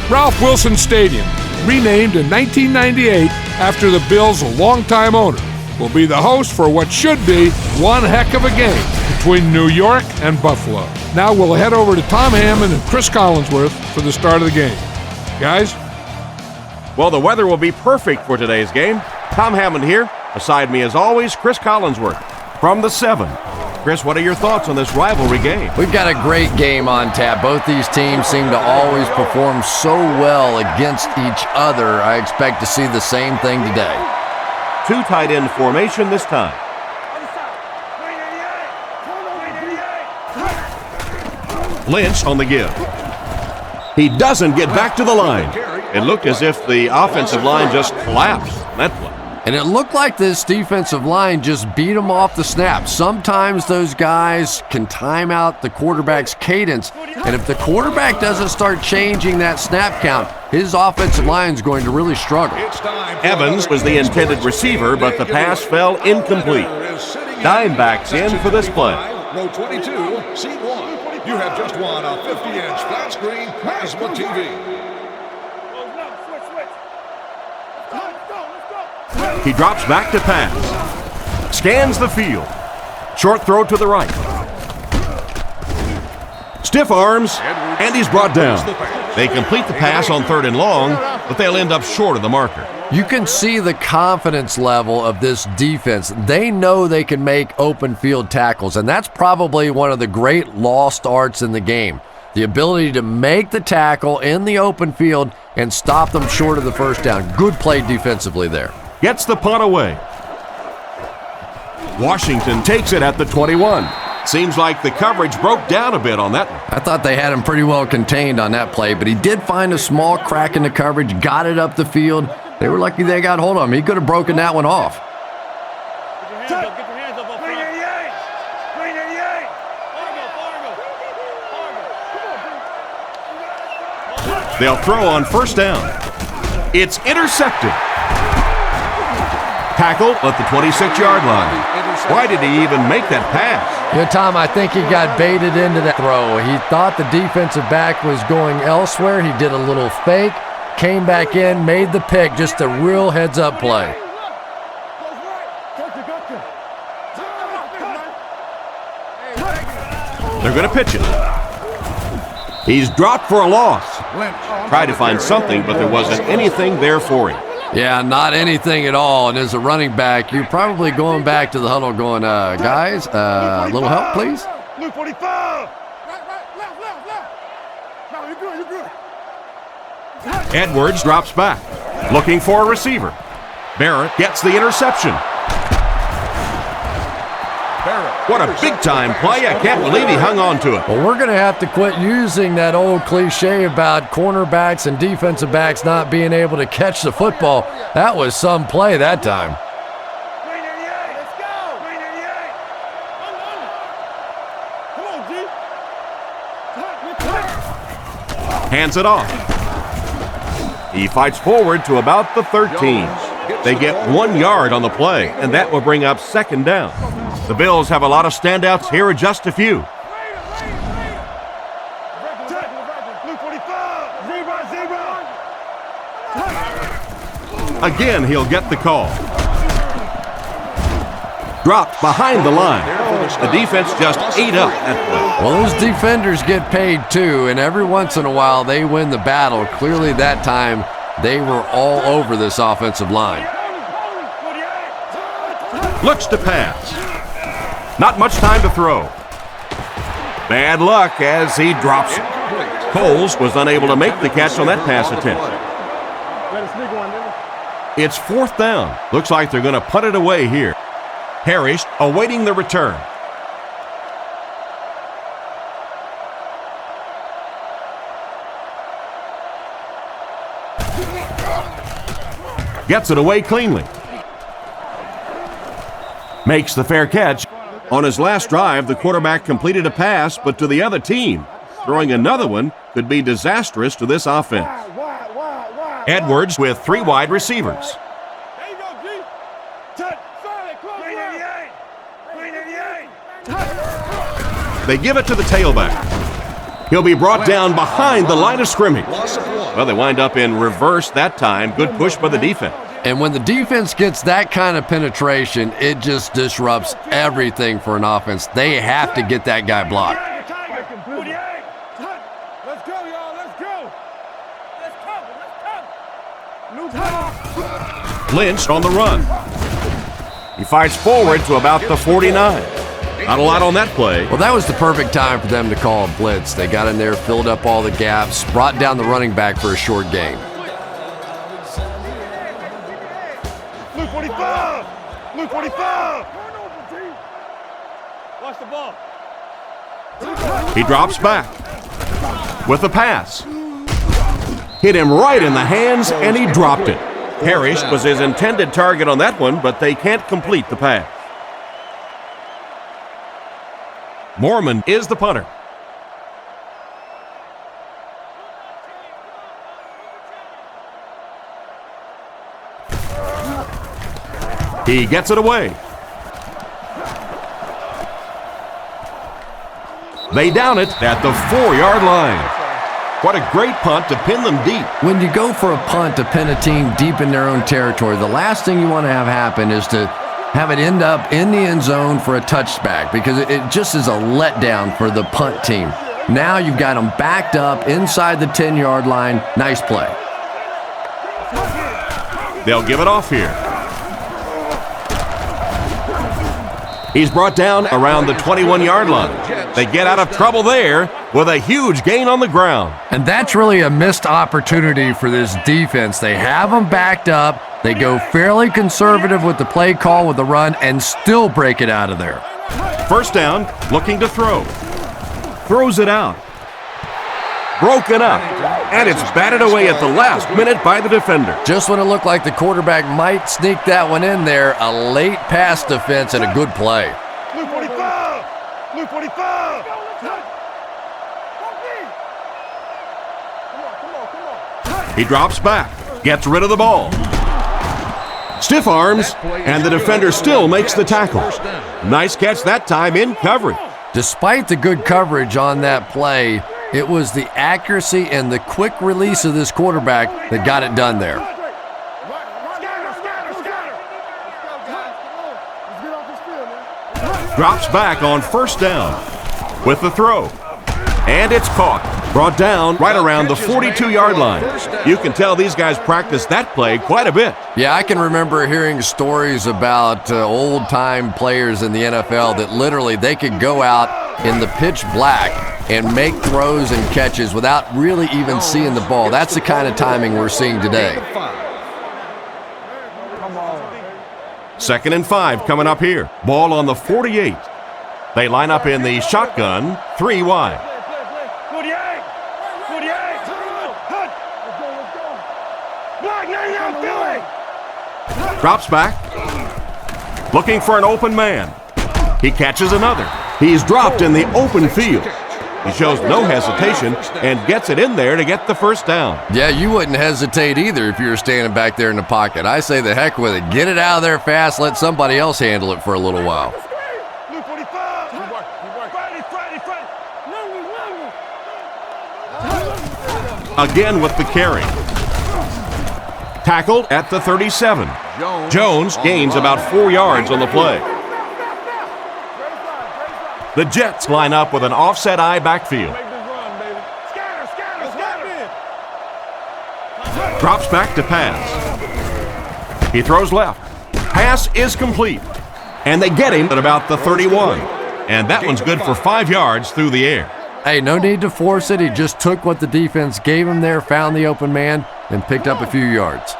Ralph Wilson Stadium, renamed in 1998 after the Bills' longtime owner, will be the host for what should be one heck of a game between New York and Buffalo. Now we'll head over to Tom Hammond and Chris Collinsworth for the start of the game. Guys? Well, the weather will be perfect for today's game. Tom Hammond here. Beside me, as always, Chris Collinsworth from the 7. Chris, what are your thoughts on this rivalry game? We've got a great game on tap. Both these teams seem to always perform so well against each other. I expect to see the same thing today. 2 tight end formation this time. Lynch on the give. He doesn't get back to the line. It looked as if the offensive line just collapsed on that play. And it looked like this defensive line just beat them off the snap. Sometimes those guys can time out the quarterback's cadence, and if the quarterback doesn't start changing that snap count, his offensive line is going to really struggle. Evans was the intended receiver, but the pass fell incomplete. Dime backs in for this play. Row 22, seat 1. You have just won a 50-inch flat screen plasma TV. He drops back to pass. Scans the field. Short throw to the right. Stiff arms, and he's brought down. They complete the pass on 3rd and long, but they'll end up short of the marker. You can see the confidence level of this defense. They know they can make open field tackles, and that's probably one of the great lost arts in the game. The ability to make the tackle in the open field and stop them short of the first down. Good play defensively there. Gets the punt away. Washington takes it at the 21. Seems like the coverage broke down a bit on that one. I thought they had him pretty well contained on that play, but he did find a small crack in the coverage, got it up the field. They were lucky they got hold of him. He could have broken that one off. Get your hands up front. 388. They'll throw on 1st down. It's intercepted. Tackle at the 26-yard line. Why did he even make that pass? Yeah, Tom, I think he got baited into that throw. He thought the defensive back was going elsewhere. He did a little fake, came back in, made the pick, just a real heads-up play. They're going to pitch it. He's dropped for a loss. Tried to find something, but there wasn't anything there for him. Yeah, not anything at all. And as a running back, you're probably going back to the huddle going, guys, a little help, please? Blue 45. Left. No, you're good. Edwards drops back, looking for a receiver. Barrett gets the interception. What a big-time play. I can't believe he hung on to it. Well, we're going to have to quit using that old cliche about cornerbacks and defensive backs not being able to catch the football. That was some play that time. 388. Let's go. 388. Come on, G. Hands it off. He fights forward to about the 13. They get 1 yard on the play, and that will bring up 2nd down. The Bills have a lot of standouts. Here are just a few. Again, he'll get the call. Dropped behind the line. The defense just ate up that play. Well, those defenders get paid too, and every once in a while they win the battle. Clearly that time they were all over this offensive line. Looks to pass. Not much time to throw. Bad luck as he drops it. Coles was unable to make the catch on that pass attempt. It's 4th down. Looks like they're going to punt it away here. Parrish awaiting the return. Gets it away cleanly. Makes the fair catch. On his last drive, the quarterback completed a pass, but to the other team. Throwing another one could be disastrous to this offense. Edwards with 3 wide receivers. There you go, G. Touch. Close. 388. They give it to the tailback. He'll be brought down behind the line of scrimmage. Loss of 1. Well, they wind up in reverse that time. Good push by the defense. And when the defense gets that kind of penetration, it just disrupts everything for an offense. They have to get that guy blocked. Let's go, y'all. Let's go. Lynch on the run. He fights forward to about the 49. Not a lot on that play. Well, that was the perfect time for them to call a blitz. They got in there, filled up all the gaps, brought down the running back for a short gain. Luke 45. Luke 45. Watch the ball. He drops back with the pass. Hit him right in the hands, and he dropped it. Parrish was his intended target on that one, but they can't complete the pass. Mormon is the punter. He gets it away. They down it at the 4-yard line. What a great punt to pin them deep. When you go for a punt to pin a team deep in their own territory, the last thing you want to have happen is to have it end up in the end zone for a touchback, because it just is a letdown for the punt team. Now you've got them backed up inside the 10-yard line. Nice play. They'll give it off here. He's brought down around the 21-yard line. They get out of trouble there with a huge gain on the ground. And that's really a missed opportunity for this defense. They have them backed up. They go fairly conservative with the play call with the run and still break it out of there. First down, looking to throw. Throws it out. Broken up. And it's batted away at the last minute by the defender. Just when it looked like the quarterback might sneak that one in there, a late pass defense and a good play. Luke 45. Luke 45. He drops back, gets rid of the ball. Stiff arms, and the defender still makes the tackle. Nice catch that time in coverage. Despite the good coverage on that play, it was the accuracy and the quick release of this quarterback that got it done there. Drops back on first down with the throw. And it's caught. Brought down right around the 42-yard line. You can tell these guys practice that play quite a bit. Yeah, I can remember hearing stories about old-time players in the NFL that literally they could go out in the pitch black and make throws and catches without really even seeing the ball. That's the kind of timing we're seeing today. 2nd and 5 coming up here. Ball on the 48. They line up in the shotgun, 3 wide. Drops back, looking for an open man. He catches another. He's dropped in the open field. He shows no hesitation and gets it in there to get the first down. Yeah, you wouldn't hesitate either if you were standing back there in the pocket. I say the heck with it. Get it out of there fast. Let somebody else handle it for a little while. Again with the carry. Tackled at the 37. Jones gains about 4 yards on the play. The Jets line up with an offset eye backfield. Drops back to pass. He throws left. Pass is complete. And they get him at about the 31. And that one's good for 5 yards through the air. Hey, no need to force it. He just took what the defense gave him there, found the open man, and picked up a few yards.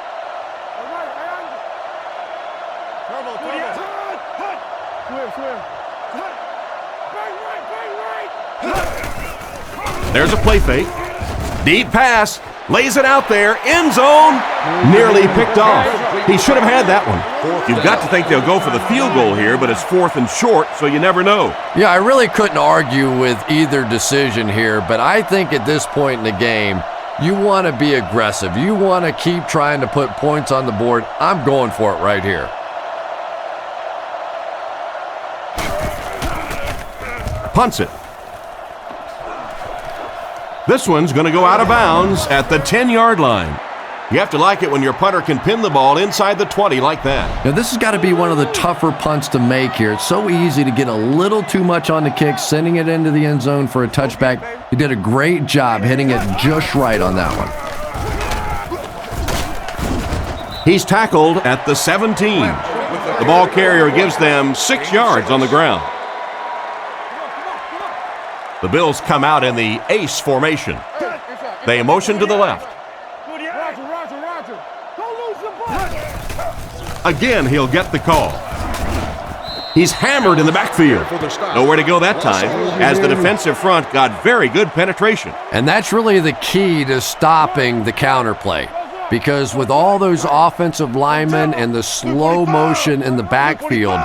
There's a play fake. Deep pass. Lays it out there. End zone. Nearly picked off. He should have had that one. You've got to think they'll go for the field goal here, but it's 4th and short, so you never know. Yeah, I really couldn't argue with either decision here, but I think at this point in the game, you want to be aggressive. You want to keep trying to put points on the board. I'm going for it right here. Punts it. This one's going to go out of bounds at the 10-yard line. You have to like it when your punter can pin the ball inside the 20 like that. Now, this has got to be one of the tougher punts to make here. It's so easy to get a little too much on the kick, sending it into the end zone for a touchback. He did a great job hitting it just right on that one. He's tackled at the 17. The ball carrier gives them 6 yards on the ground. The Bills come out in the ace formation. They motion to the left. Again, he'll get the call. He's hammered in the backfield. Nowhere to go that time, as the defensive front got very good penetration. And that's really the key to stopping the counterplay. Because with all those offensive linemen and the slow motion in the backfield,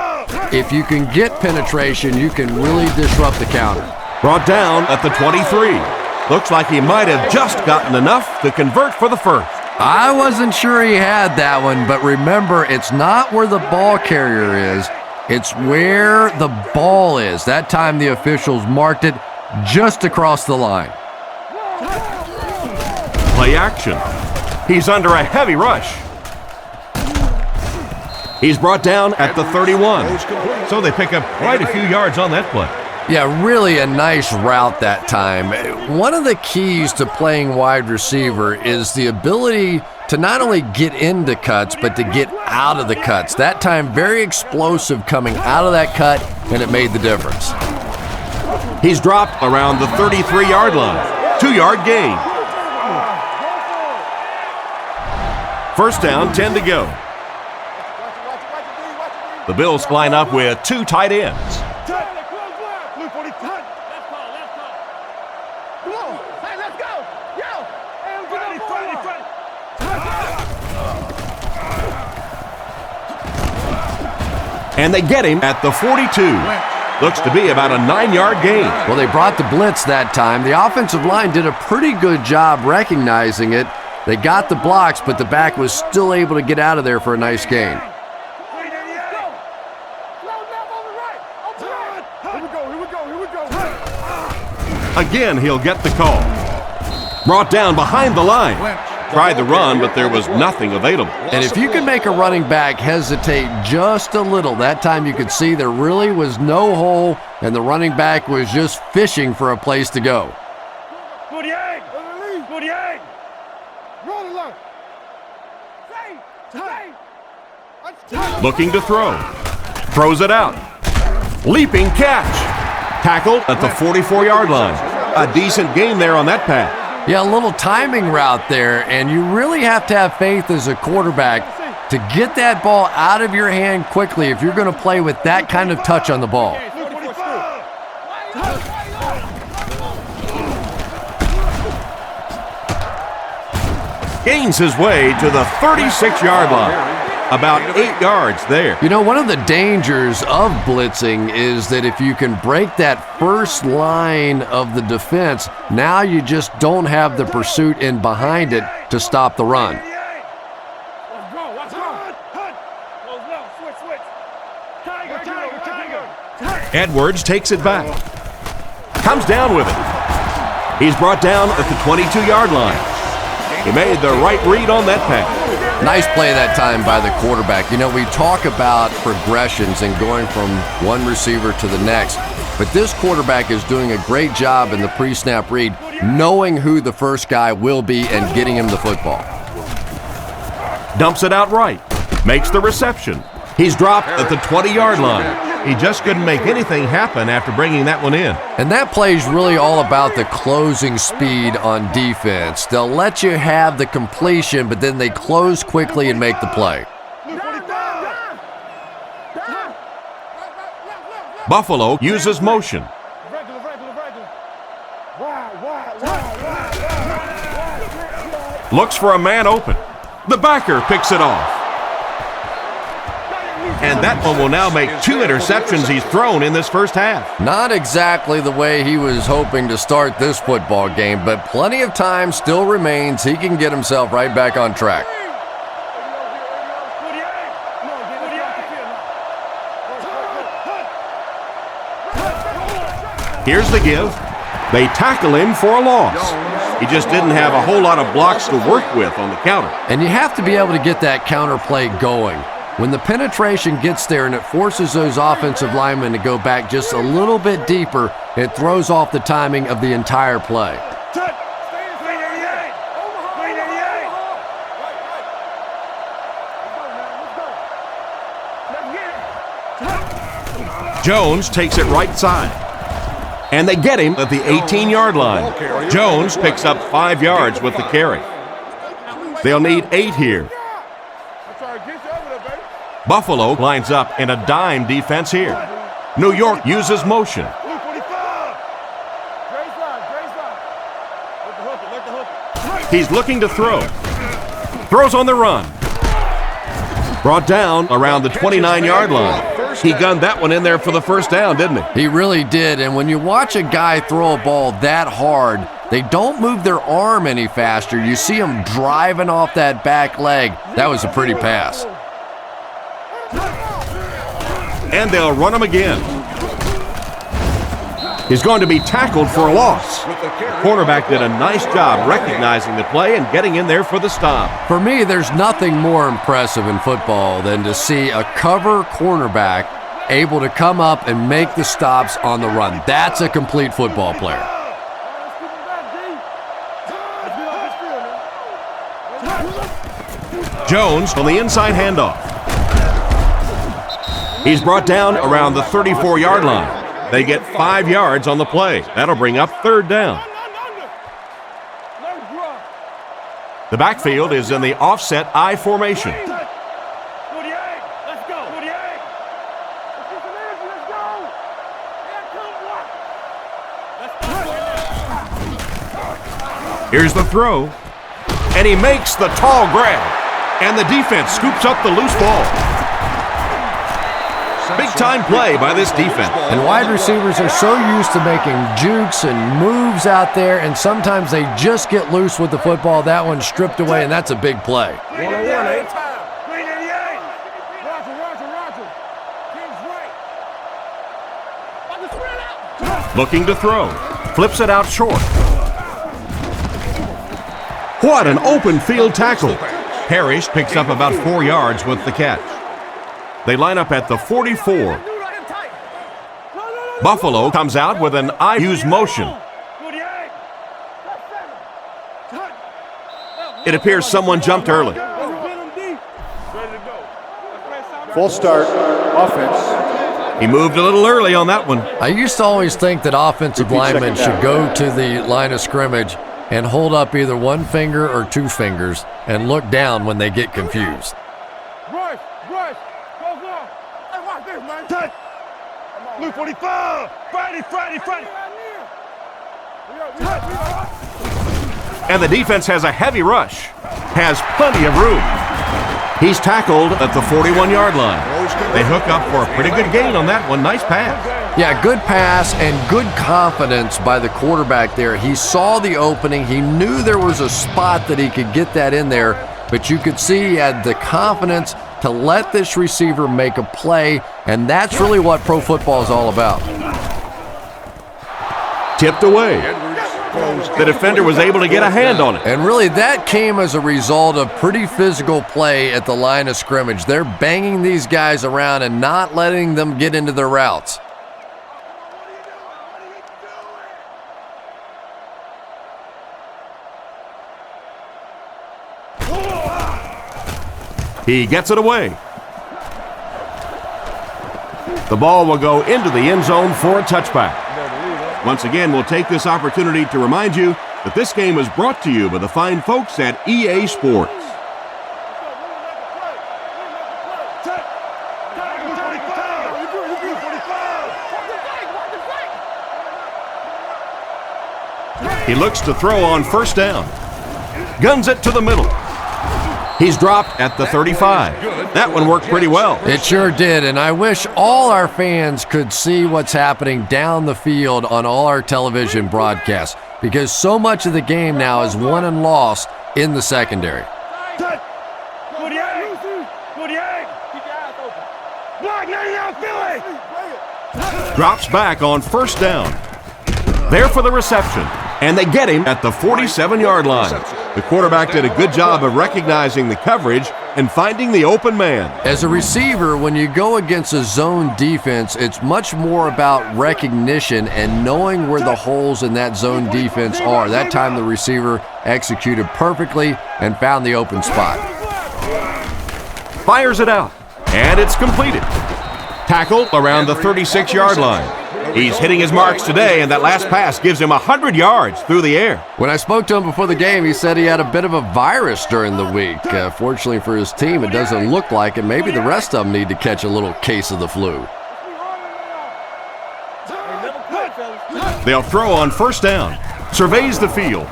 if you can get penetration, you can really disrupt the counter. Brought down at the 23. Looks like he might have just gotten enough to convert for the first. I wasn't sure he had that one, but remember, it's not where the ball carrier is, it's where the ball is. That time the officials marked it just across the line. Play action. He's under a heavy rush. He's brought down at the 31. So they pick up quite a few yards on that play. Yeah, really a nice route that time. One of the keys to playing wide receiver is the ability to not only get into cuts, but to get out of the cuts. That time, very explosive coming out of that cut, and it made the difference. He's dropped around the 33-yard line. 2-yard gain. First down, 10 to go. The Bills line up with 2 tight ends. And they get him at the 42. Looks to be about a 9-yard gain. Well, they brought the blitz that time. The offensive line did a pretty good job recognizing it. They got the blocks, but the back was still able to get out of there for a nice gain. Again, he'll get the call. Brought down behind the line. Tried the run, but there was nothing available. And if you can make a running back hesitate just a little, that time you could see there really was no hole, and the running back was just fishing for a place to go. Looking to throw. Throws it out. Leaping catch. Tackled at the 44-yard line. A decent gain there on that pass. Yeah, a little timing route there, and you really have to have faith as a quarterback to get that ball out of your hand quickly if you're going to play with that kind of touch on the ball. Gains his way to the 36-yard line. About 8 yards there. You know, one of the dangers of blitzing is that if you can break that first line of the defense, now you just don't have the pursuit in behind it to stop the run. Edwards takes it back. Comes down with it. He's brought down at the 22-yard line. He made the right read on that pass. Nice play that time by the quarterback. You know, we talk about progressions and going from one receiver to the next, but this quarterback is doing a great job in the pre-snap read, knowing who the first guy will be and getting him the football. Dumps it out right. Makes the reception. He's dropped at the 20-yard line. He just couldn't make anything happen after bringing that one in. And that play is really all about the closing speed on defense. They'll let you have the completion, but then they close quickly and make the play. Buffalo uses motion. Looks for a man open. The backer picks it off. And that one will now make 2 interceptions he's thrown in this first half. Not exactly the way he was hoping to start this football game, but plenty of time still remains. He can get himself right back on track. Here's the give. They tackle him for a loss. He just didn't have a whole lot of blocks to work with on the counter. And you have to be able to get that counter play going. When the penetration gets there and it forces those offensive linemen to go back just a little bit deeper, it throws off the timing of the entire play. Jones takes it right side. And they get him at the 18-yard line. Jones picks up 5 yards with the carry. They'll need 8 here. Buffalo lines up in a dime defense here. New York uses motion. He's looking to throw. Throws on the run. Brought down around the 29-yard line. He gunned that one in there for the first down, didn't he? He really did, and when you watch a guy throw a ball that hard, they don't move their arm any faster. You see him driving off that back leg. That was a pretty pass. And they'll run him again. He's going to be tackled for a loss. The cornerback did a nice job recognizing the play and getting in there for the stop. For me, there's nothing more impressive in football than to see a cover cornerback able to come up and make the stops on the run. That's a complete football player. Jones on the inside handoff. He's brought down around the 34-yard line. They get 5 yards on the play. That'll bring up third down. The backfield is in the offset I formation. Here's the throw. And he makes the tall grab. And the defense scoops up the loose ball. Big-time play by this defense. And wide receivers are so used to making jukes and moves out there, and sometimes they just get loose with the football. That one's stripped away, and that's a big play. Looking to throw. Flips it out short. What an open field tackle. Parrish picks up about 4 yards with the catch. They line up at the 44. Buffalo comes out with an I use motion. It appears someone jumped early. False start, offense. He moved a little early on that one. I used to always think that offensive linemen should go to the line of scrimmage and hold up either one finger or 2 fingers and look down when they get confused. Blue 45! Friday! And the defense has a heavy rush. Has plenty of room. He's tackled at the 41-yard line. They hook up for a pretty good gain on that one. Nice pass. Yeah, good pass and good confidence by the quarterback there. He saw the opening. He knew there was a spot that he could get that in there, but you could see he had the confidence to let this receiver make a play, and that's really what pro football is all about. Tipped away. The defender was able to get a hand on it. And really, that came as a result of pretty physical play at the line of scrimmage. They're banging these guys around and not letting them get into their routes. He gets it away. The ball will go into the end zone for a touchback. Once again, we'll take this opportunity to remind you that this game is brought to you by the fine folks at EA Sports. He looks to throw on first down. Guns it to the middle. He's dropped at the 35. That one worked pretty well. It sure did, and I wish all our fans could see what's happening down the field on all our television broadcasts, because so much of the game now is won and lost in the secondary. Drops back on first down. There for the reception, and they get him at the 47-yard line. The quarterback did a good job of recognizing the coverage and finding the open man. As a receiver, when you go against a zone defense, it's much more about recognition and knowing where the holes in that zone defense are. That time the receiver executed perfectly and found the open spot. Fires it out, and it's completed. Tackle around the 36-yard line. He's hitting his marks today, and that last pass gives him 100 yards through the air. When I spoke to him before the game, he said he had a bit of a virus during the week. Fortunately for his team, it doesn't look like it. Maybe the rest of them need to catch a little case of the flu. They'll throw on first down. Surveys the field.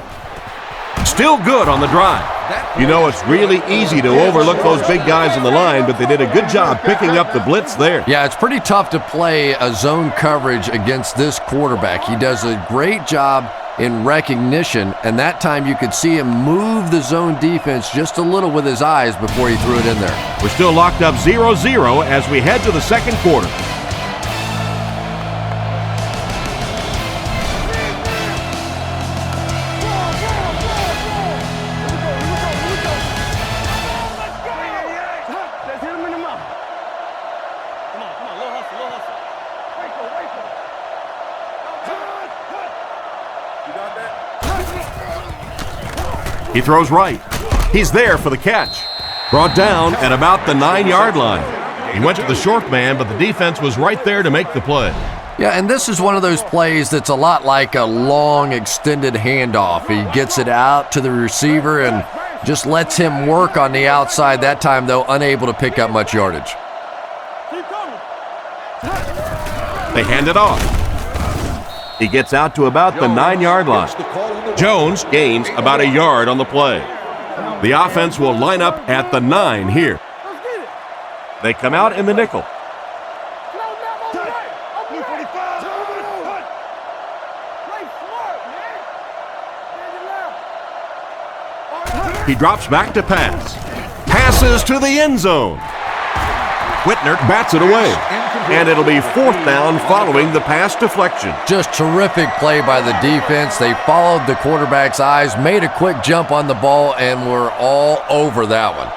Still good on the drive. You know, it's really easy to overlook those big guys in the line, but they did a good job picking up the blitz there. Yeah, it's pretty tough to play a zone coverage against this quarterback. He does a great job in recognition, and that time you could see him move the zone defense just a little with his eyes before he threw it in there. We're still locked up 0-0 as we head to the second quarter. He throws right. He's there for the catch. Brought down at about the 9-yard line. He went to the short man, but the defense was right there to make the play. Yeah, and this is one of those plays that's a lot like a long, extended handoff. He gets it out to the receiver and just lets him work on the outside. That time, though, unable to pick up much yardage. They hand it off. He gets out to about the 9-yard line. Jones gains about a yard on the play. The offense will line up at the 9 here. They come out in the nickel. He drops back to pass. Passes to the end zone. Whitner bats it away. And it'll be fourth down following the pass deflection. Just terrific play by the defense. They followed the quarterback's eyes, made a quick jump on the ball, and were all over that one.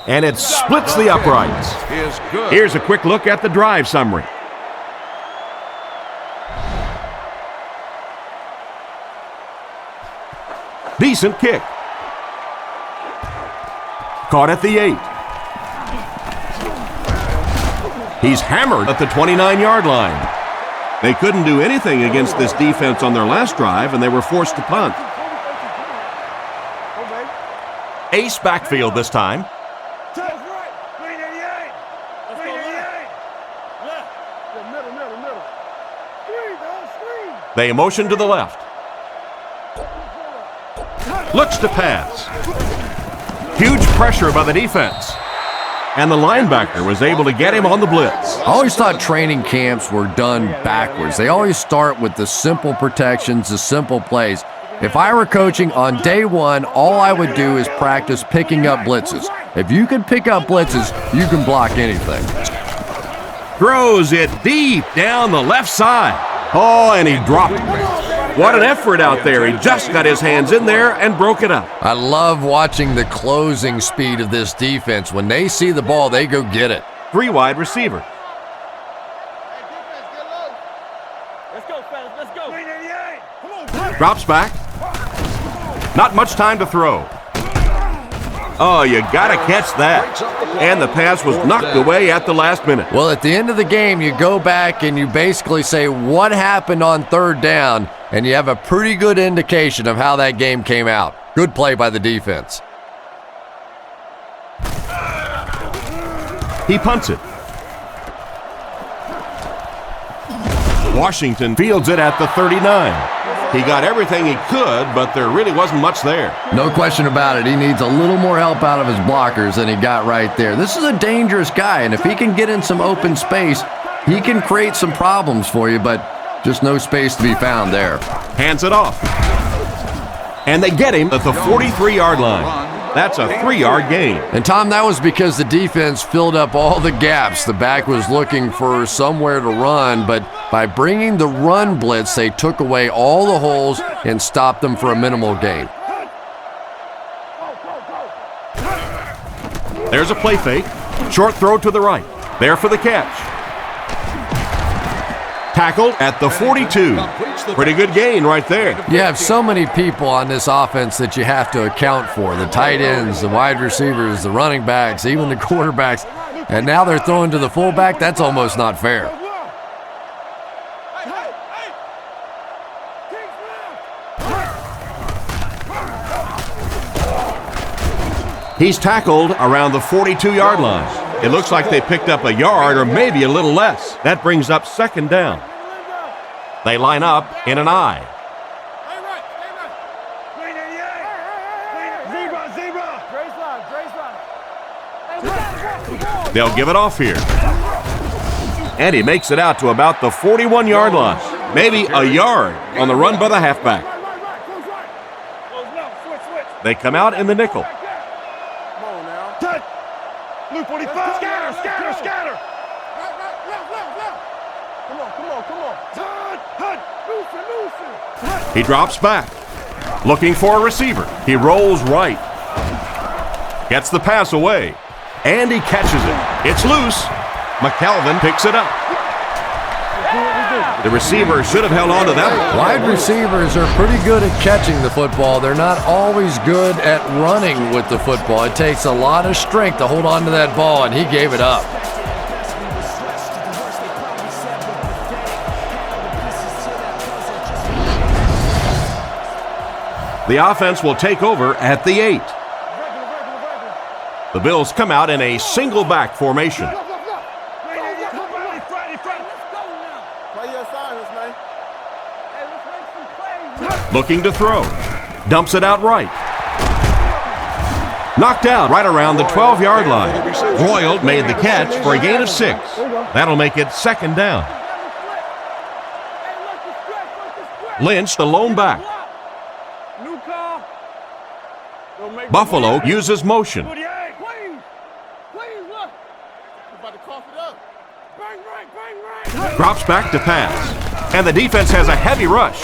And it splits the uprights. Here's a quick look at the drive summary. Decent kick. Caught at the 8. He's hammered at the 29-yard line. They couldn't do anything against this defense on their last drive, and they were forced to punt. Ace backfield this time. They motion to the left. Looks to pass. Huge pressure by the defense. And the linebacker was able to get him on the blitz. I always thought training camps were done backwards. They always start with the simple protections, the simple plays. If I were coaching on day one, all I would do is practice picking up blitzes. If you can pick up blitzes, you can block anything. Throws it deep down the left side. Oh, and he dropped it. What an effort out there. He just got his hands in there and broke it up. I love watching the closing speed of this defense. When they see the ball, they go get it. 3 wide receiver. Let's go, fellas. Let's go. Drops back. Not much time to throw. Oh, you got to catch that. And the pass was knocked away at the last minute. Well, at the end of the game, you go back and you basically say what happened on third down, and you have a pretty good indication of how that game came out. Good play by the defense. He punts it. Washington fields it at the 39. He got everything he could, but there really wasn't much there. No question about it. He needs a little more help out of his blockers than he got right there. This is a dangerous guy, and if he can get in some open space, he can create some problems for you, but just no space to be found there. Hands it off. And they get him at the 43-yard line. That's a 3-yard gain. And Tom, that was because the defense filled up all the gaps. The back was looking for somewhere to run, but by bringing the run blitz, they took away all the holes and stopped them for a minimal gain. There's a play fake. Short throw to the right. There for the catch. Tackled at the 42. Pretty good gain right there. You have so many people on this offense that you have to account for. The tight ends, the wide receivers, the running backs, even the quarterbacks. And now they're throwing to the fullback. That's almost not fair. He's tackled around the 42-yard line. It looks like they picked up a yard or maybe a little less. That brings up 2nd down. They line up in an I. They'll give it off here. And he makes it out to about the 41-yard line. Maybe a yard on the run by the halfback. They come out in the nickel. Blue 45. Scatter. Come on. Loosen. He drops back. Looking for a receiver. He rolls right. Gets the pass away. And he catches it. It's loose. McKelvin picks it up. The receiver should have held on to that one. Wide receivers are pretty good at catching the football. They're not always good at running with the football. It takes a lot of strength to hold on to that ball, and he gave it up. The offense will take over at the 8. The Bills come out in a single back formation. Looking to throw. Dumps it out right. Knocked out right around the 12-yard line. Royal made the catch for a gain of 6. That'll make it 2nd down. Lynch, the lone back. Buffalo uses motion. Drops back to pass. And the defense has a heavy rush.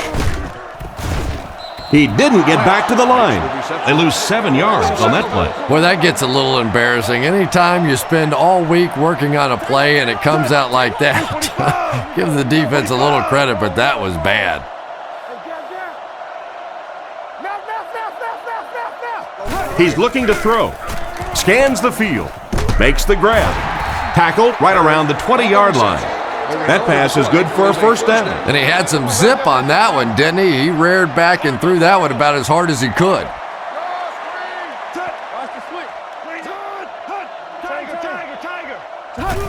He didn't get back to the line. They lose 7 yards on that play. Well, that gets a little embarrassing. Anytime you spend all week working on a play and it comes out like that, give the defense a little credit, but that was bad. He's looking to throw. Scans the field. Makes the grab. Tackled right around the 20-yard line. That pass is good for a 1st down. And he had some zip on that one, didn't he? He reared back and threw that one about as hard as he could.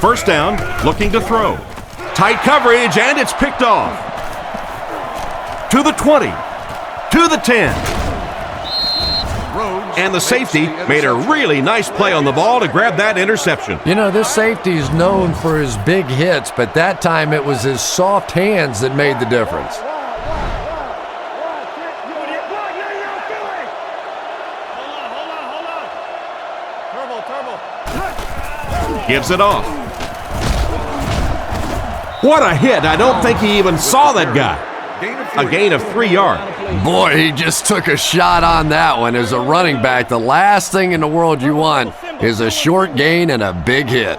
1st down, looking to throw. Tight coverage, and it's picked off. To the 20. To the 10. And the safety made a really nice play on the ball to grab that interception. You know, this safety is known for his big hits, but that time it was his soft hands that made the difference. Gives it off. What a hit. I don't think he even saw that guy. A gain of 3 yards. Boy, he just took a shot on that one. As a running back, the last thing in the world you want is a short gain and a big hit.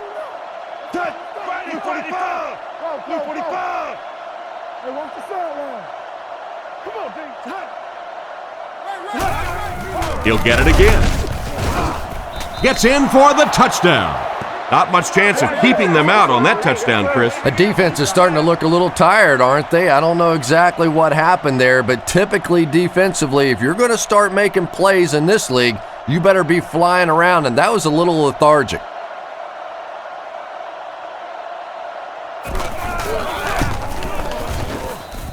He'll get it again. Gets in for the touchdown. Not much chance of keeping them out on that touchdown, Chris. The defense is starting to look a little tired, aren't they? I don't know exactly what happened there, but typically defensively, if you're going to start making plays in this league, you better be flying around, and that was a little lethargic.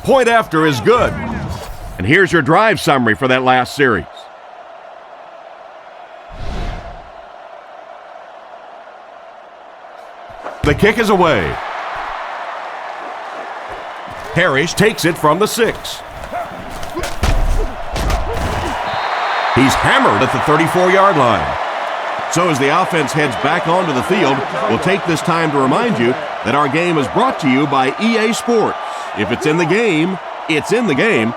Point after is good. And here's your drive summary for that last series. The kick is away. Parrish takes it from the 6. He's hammered at the 34-yard line. So as the offense heads back onto the field, we'll take this time to remind you that our game is brought to you by EA Sports. If it's in the game, it's in the game.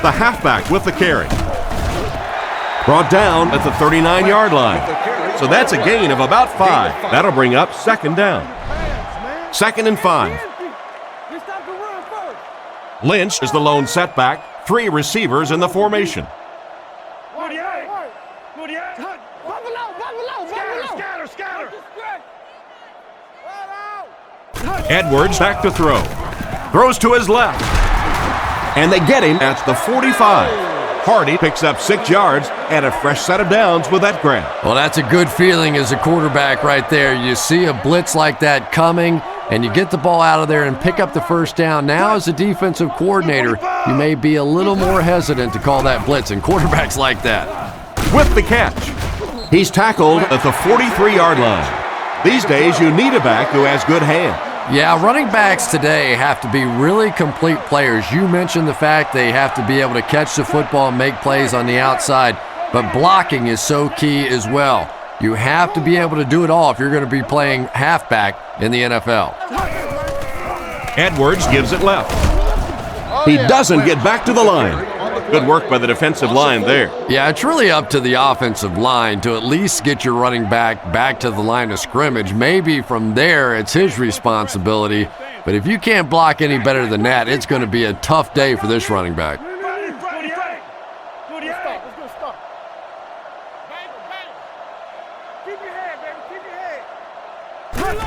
The halfback with the carry. Brought down at the 39-yard line. So that's a gain of about 5. That'll bring up second down. 2nd and 5. Lynch is the lone setback. 3 receivers in the formation. Edwards back to throw. Throws to his left. And they get him at the 45. Hardy picks up 6 yards and a fresh set of downs with that grab. Well, that's a good feeling as a quarterback right there. You see a blitz like that coming, and you get the ball out of there and pick up the first down. Now, as a defensive coordinator, you may be a little more hesitant to call that blitz, and quarterbacks like that. With the catch. He's tackled at the 43-yard line. These days, you need a back who has good hands. Yeah, running backs today have to be really complete players. You mentioned the fact they have to be able to catch the football and make plays on the outside, but blocking is so key as well. You have to be able to do it all if you're going to be playing halfback in the NFL. Edwards gives it left. He doesn't get back to the line. Good work by the defensive line there. Yeah, it's really up to the offensive line to at least get your running back to the line of scrimmage. Maybe from there it's his responsibility. But if you can't block any better than that, it's going to be a tough day for this running back.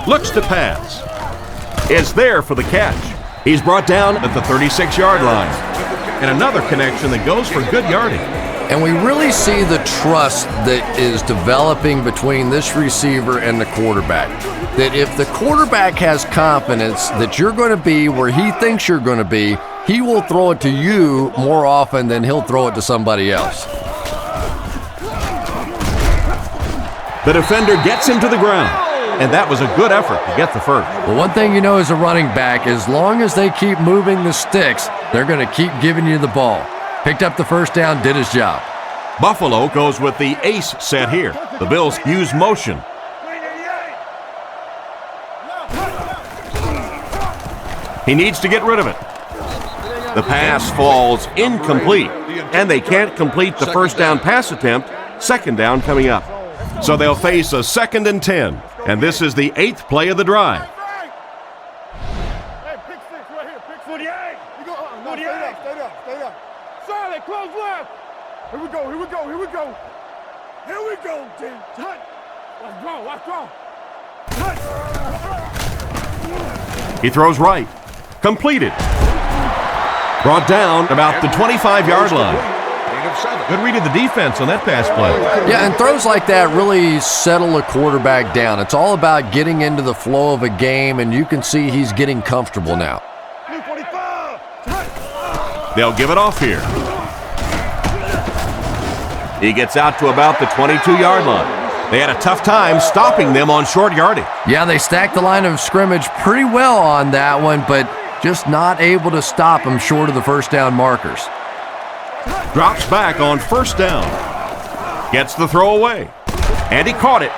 Looks to pass. Is there for the catch. He's brought down at the 36-yard line. And another connection that goes for good yardage. And we really see the trust that is developing between this receiver and the quarterback. That if the quarterback has confidence that you're going to be where he thinks you're going to be, he will throw it to you more often than he'll throw it to somebody else. The defender gets him to the ground. And that was a good effort to get the first. Well, one thing you know as a running back, as long as they keep moving the sticks, they're going to keep giving you the ball. Picked up the first down, did his job. Buffalo goes with the ace set here. The Bills use motion. He needs to get rid of it. The pass falls incomplete, and they can't complete the first down pass attempt. Second down coming up. So they'll face a 2nd and 10. And this is the 8th play of the drive. Hey, pick 6 right here. Pick 48. You go. No, stay down. Solid, close left. Here we go. Here we go, team. Touch. Watch draw. Touch. He throws right. Completed. Brought down about the 25-yard line. Good read of the defense on that pass play. Yeah, and throws like that really settle a quarterback down. It's all about getting into the flow of a game, and you can see he's getting comfortable now. They'll give it off here. He gets out to about the 22-yard line. They had a tough time stopping them on short yardage. Yeah, they stacked the line of scrimmage pretty well on that one, but just not able to stop them short of the first down markers. Drops back on first down. Gets the throw away. And he caught it.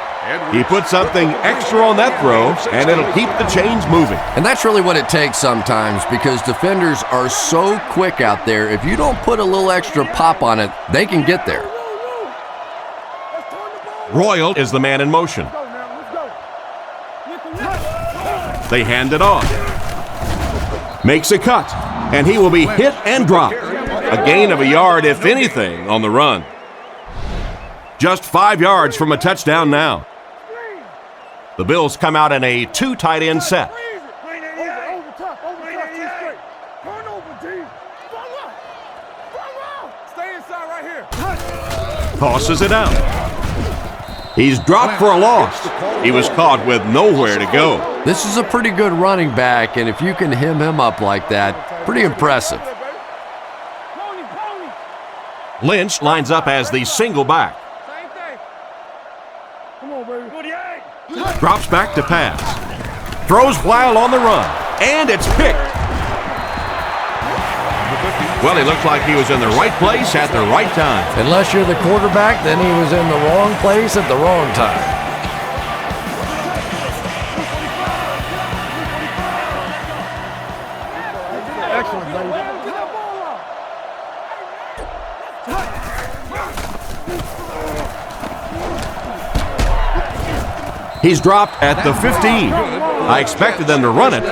He put something extra on that throw, and it'll keep the chains moving. And that's really what it takes sometimes, because defenders are so quick out there. If you don't put a little extra pop on it, they can get there. Royal is the man in motion. They hand it off. Makes a cut, and he will be hit and dropped. A gain of a yard, if anything, on the run. Just 5 yards from a touchdown now. The Bills come out in a 2 tight end set. Tosses it out. He's dropped for a loss. He was caught with nowhere to go. This is a pretty good running back, and if you can hem him up like that, pretty impressive. Lynch lines up as the single back. Drops back to pass. Throws while on the run. And it's picked. Well, he looked like he was in the right place at the right time. Unless you're the quarterback, then he was in the wrong place at the wrong time. He's dropped at the 15. I expected them to run it,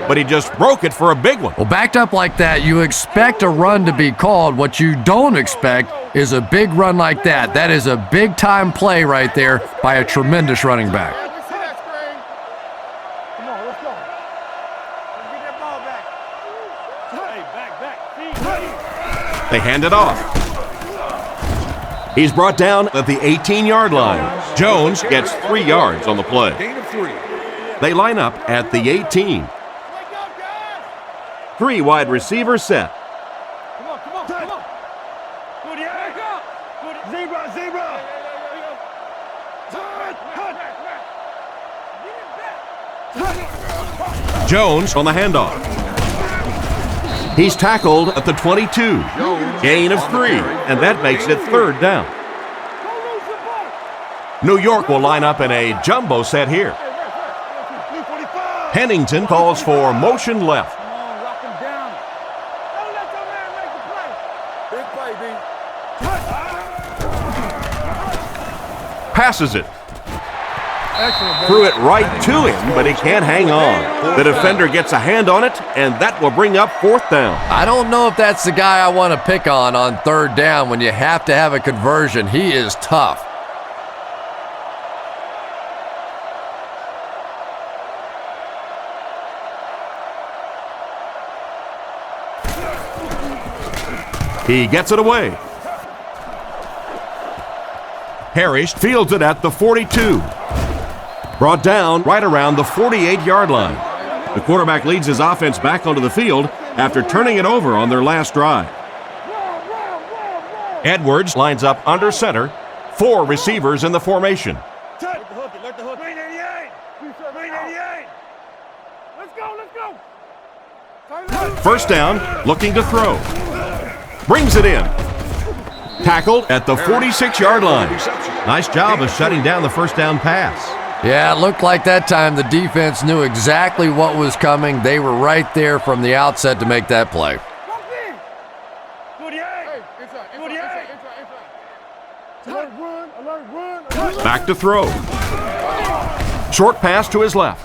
but he just broke it for a big one. Well, backed up like that, you expect a run to be called. What you don't expect is a big run like that. That is a big-time play right there by a tremendous running back. Come on, let's go. Let's get that ball back. They hand it off. He's brought down at the 18-yard line. Jones gets 3 yards on the play. Gain of 3. They line up at the 18. 3 wide receivers set. Come on. Good, yeah. Zebra. Jones on the handoff. He's tackled at the 22. Gain of 3, and that makes it 3rd down. New York will line up in a jumbo set here. Pennington calls for motion left. Come on, lock him down. Don't let your man make the play. Big play, B. Passes it. Excellent. Threw it right to him, but he can't hang on. The defender gets a hand on it, and that will bring up 4th down. I don't know if that's the guy I want to pick on 3rd down when you have to have a conversion. He is tough. He gets it away. Harris fields it at the 42. Brought down right around the 48-yard line. The quarterback leads his offense back onto the field after turning it over on their last drive. Edwards lines up under center. 4 receivers in the formation. Let the hook. 388. Let's go. 1st down, looking to throw. Brings it in. Tackled at the 46-yard line. Nice job of shutting down the 1st down pass. Yeah, it looked like that time the defense knew exactly what was coming. They were right there from the outset to make that play. Back to throw. Short pass to his left.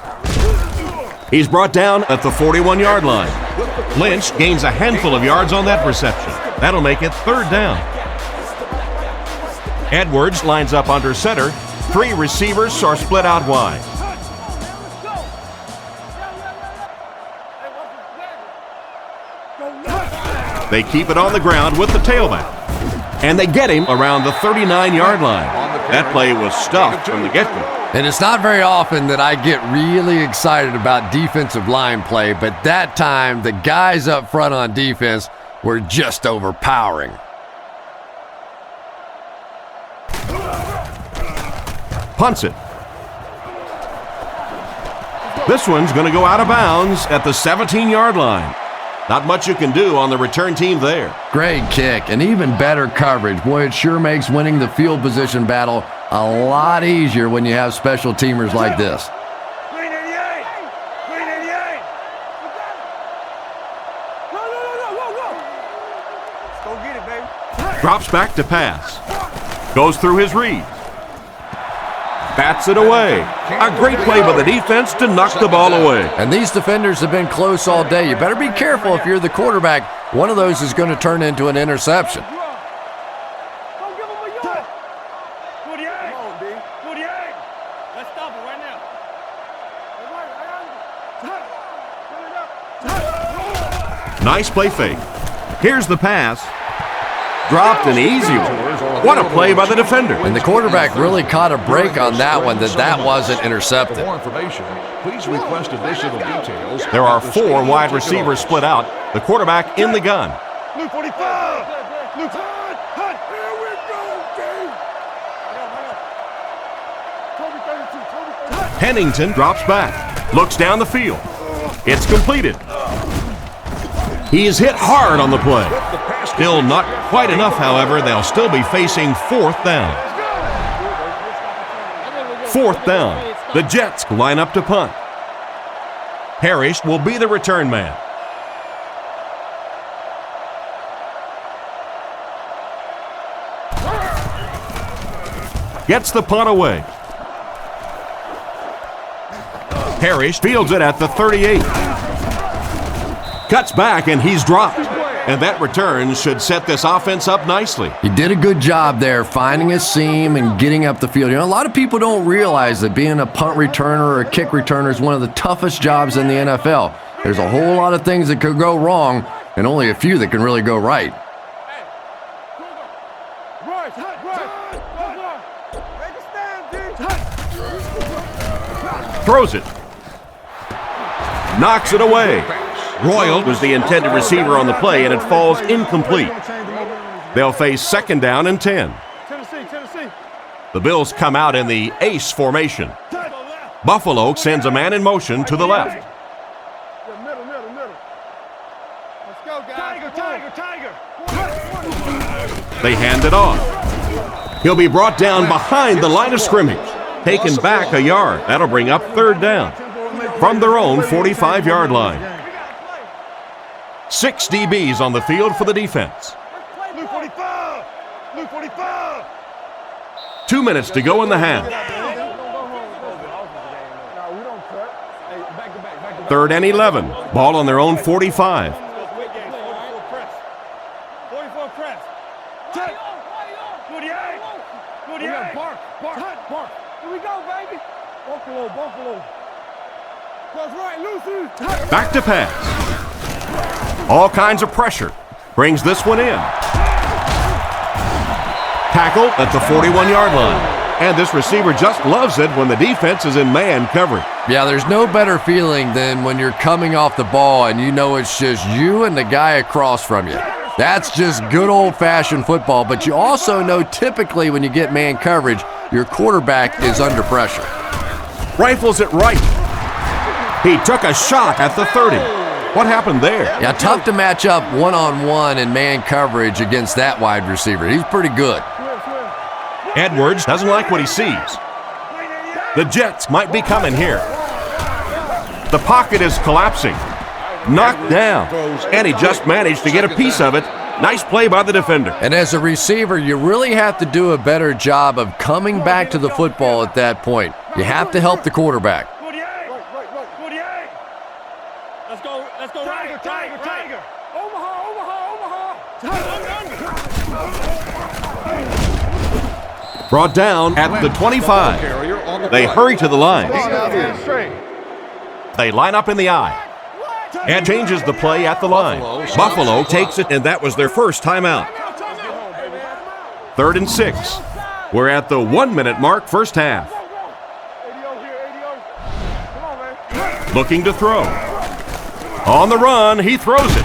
He's brought down at the 41-yard line. Lynch gains a handful of yards on that reception. That'll make it 3rd down. Edwards lines up under center. 3 receivers are split out wide. They keep it on the ground with the tailback. And they get him around the 39-yard line. That play was stuffed from the get-go. And it's not very often that I get really excited about defensive line play, but that time the guys up front on defense were just overpowering. Punts it. This one's going to go out of bounds at the 17-yard line. Not much you can do on the return team there. Great kick and even better coverage. Boy, it sure makes winning the field position battle a lot easier when you have special teamers like this. 388. Let's go get it, baby. Drops back to pass. Goes through his read. Bats it away. A great play by the defense to knock the ball away. And these defenders have been close all day. You better be careful if you're the quarterback. One of those is going to turn into an interception. Don't give him a yard. 48. Come on, D. 48. Let's stop it right now. Nice play fake. Here's the pass. Dropped an easy one. What a play by the defender. And the quarterback really caught a break on that one, that wasn't intercepted. For more information, please request additional details. There are 4 wide receivers split out. The quarterback in the gun. Luke 45. Luke, hunt. Here we go, Dave. Toby 32. Pennington drops back. Looks down the field. It's completed. He's hit hard on the play. Still not quite enough, however. They'll still be facing fourth down. Fourth down. The Jets line up to punt. Parrish will be the return man. Gets the punt away. Parrish fields it at the 38. Cuts back and he's dropped. And that return should set this offense up nicely. He did a good job there finding a seam and getting up the field. You know, a lot of people don't realize that being a punt returner or a kick returner is one of the toughest jobs in the NFL. There's a whole lot of things that could go wrong and only a few that can really go right. Throws it. Knocks it away. Royal was the intended receiver on the play, and it falls incomplete. They'll face second down and 10. The Bills come out in the ace formation. Buffalo sends a man in motion to the left. They hand it off. He'll be brought down behind the line of scrimmage. Taken back a yard. That'll bring up third down from their own 45-yard line. 6 DBs on the field for the defense. 2 minutes to go in the half. 3rd and 11. Ball on their own 45. Back to pass. All kinds of pressure. Brings this one in. Tackle at the 41-yard line. And this receiver just loves it when the defense is in man coverage. Yeah, there's no better feeling than when you're coming off the ball and you know it's just you and the guy across from you. That's just good old-fashioned football, but you also know typically when you get man coverage, your quarterback is under pressure. Rifles it right. He took a shot at the 30. What happened there? Yeah, tough to match up one-on-one in man coverage against that wide receiver. He's pretty good. Edwards doesn't like what he sees. The Jets might be coming here. The pocket is collapsing. Knocked down. And he just managed to get a piece of it. Nice play by the defender. And as a receiver, you really have to do a better job of coming back to the football at that point. You have to help the quarterback. Let's go, Tiger. Omaha. Brought down at the 25. They hurry to the line. They line up in the eye. And changes the play at the line. Buffalo takes it, and that was their first timeout. 3rd and 6. We're at the 1-minute mark, first half. Looking to throw. On the run, he throws it.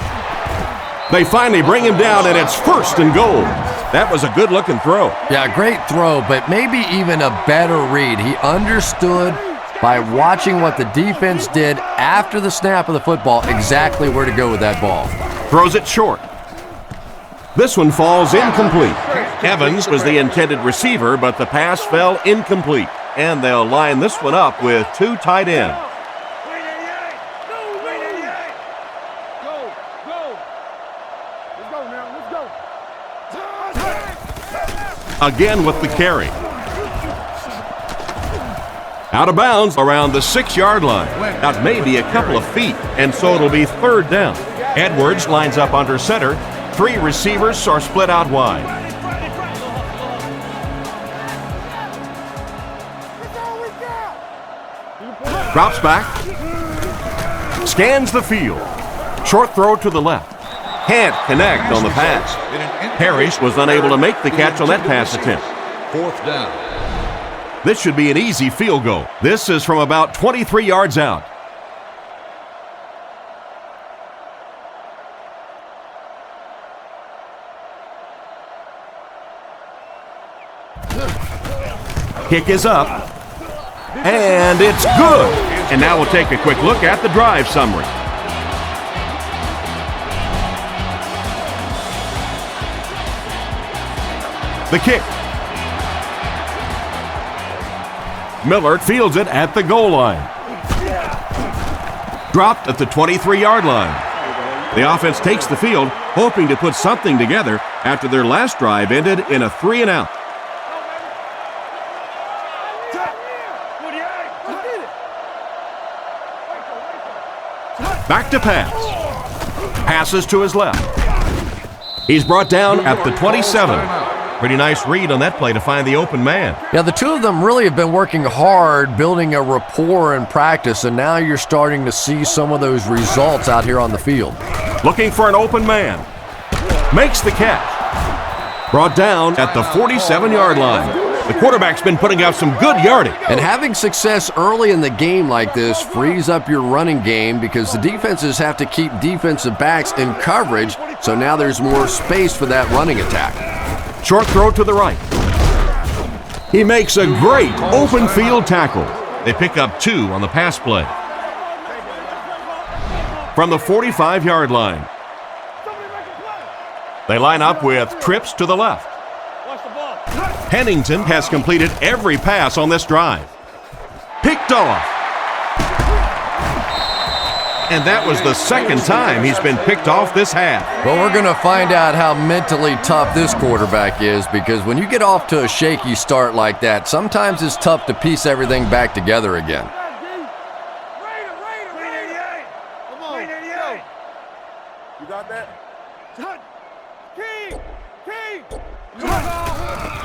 They finally bring him down, and it's 1st and goal. That was a good-looking throw. Yeah, great throw, but maybe even a better read. He understood by watching what the defense did after the snap of the football exactly where to go with that ball. Throws it short. This one falls incomplete. Evans was the intended receiver, but the pass fell incomplete. And they'll line this one up with 2 tight ends. Again with the carry. Out of bounds around the 6-yard line. That may be a couple of feet, and so it'll be 3rd down. Edwards lines up under center. 3 receivers are split out wide. Drops back. Scans the field. Short throw to the left. Can't connect on the pass. Parrish was unable to make the catch on that pass attempt. 4th down. This should be an easy field goal. This is from about 23 yards out. Kick is up. And it's good. And now we'll take a quick look at the drive summary. The kick. Miller fields it at the goal line. Dropped at the 23-yard line. The offense takes the field, hoping to put something together after their last drive ended in a 3-and-out. Back to pass. Passes to his left. He's brought down at the 27. Pretty nice read on that play to find the open man. Yeah, the two of them really have been working hard, building a rapport in practice, and now you're starting to see some of those results out here on the field. Looking for an open man. Makes the catch. Brought down at the 47-yard line. The quarterback's been putting out some good yardage. And having success early in the game like this frees up your running game because the defenses have to keep defensive backs in coverage, so now there's more space for that running attack. Short throw to the right. He makes a great open field tackle. They pick up 2 on the pass play. From the 45-yard line, they line up with trips to the left. Pennington has completed every pass on this drive. Picked off. And that was the second time he's been picked off this half. Well, we're going to find out how mentally tough this quarterback is, because when you get off to a shaky start like that, sometimes it's tough to piece everything back together again. You got that?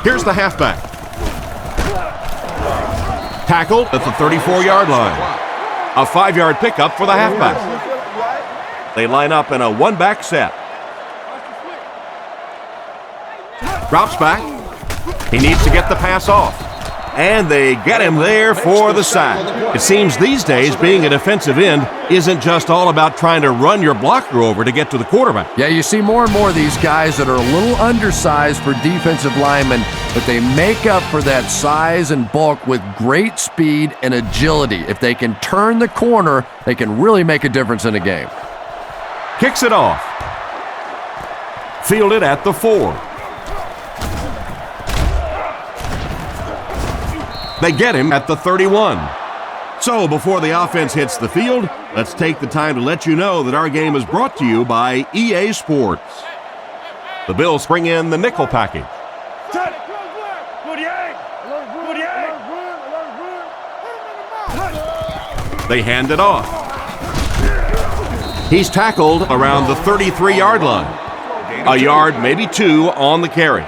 Here's the halfback. Tackled at the 34-yard line. A 5-yard pickup for the halfback. They line up in a one-back set. Drops back. He needs to get the pass off. And they get him there for the sack. It seems these days being a defensive end isn't just all about trying to run your blocker over to get to the quarterback. Yeah, you see more and more of these guys that are a little undersized for defensive linemen, but they make up for that size and bulk with great speed and agility. If they can turn the corner, they can really make a difference in a game. Kicks it off. Fielded at the 4. They get him at the 31. So before the offense hits the field, let's take the time to let you know that our game is brought to you by EA Sports. The Bills bring in the nickel package. They hand it off. He's tackled around the 33-yard line. A yard, maybe 2 on the carry.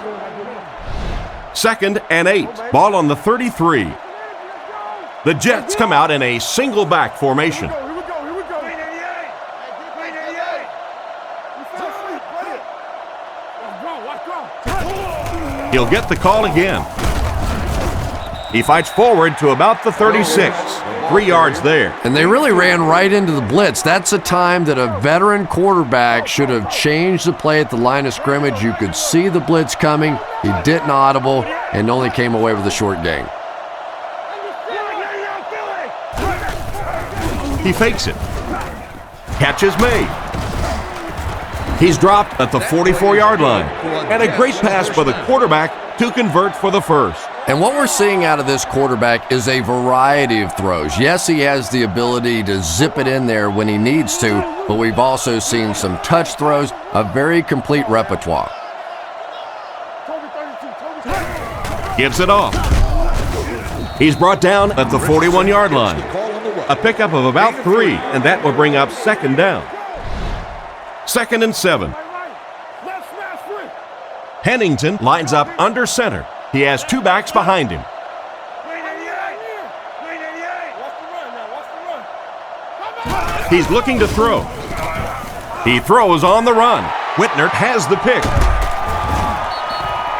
2nd and 8. Ball on the 33. The Jets come out in a single back formation. He'll get the call again. He fights forward to about the 36. 3 yards there. And they really ran right into the blitz. That's a time that a veteran quarterback should have changed the play at the line of scrimmage. You could see the blitz coming. He didn't audible and only came away with a short gain. He fakes it. Catch is made. He's dropped at the 44-yard line. And a great pass by the quarterback to convert for the first. And what we're seeing out of this quarterback is a variety of throws. Yes, he has the ability to zip it in there when he needs to, but we've also seen some touch throws, a very complete repertoire. Gives it off. He's brought down at the 41-yard line. A pickup of about 3, and that will bring up 2nd down. 2nd and 7. Pennington lines up under center. He has 2 backs behind him. He's looking to throw. He throws on the run. Whitner has the pick.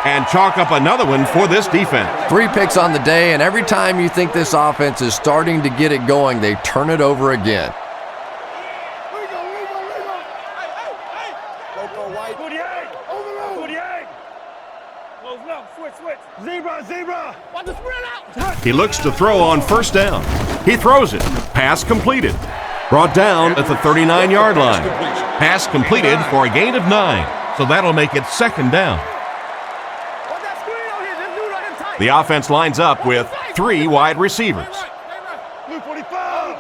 And chalk up another one for this defense. 3 picks on the day, and every time you think this offense is starting to get it going, they turn it over again. Zebra! Watch the spread out! He looks to throw on 1st down. He throws it. Pass completed. Brought down at the 39-yard line. Pass completed for a gain of 9. So that'll make it second down. The offense lines up with 3 wide receivers. Blue 45.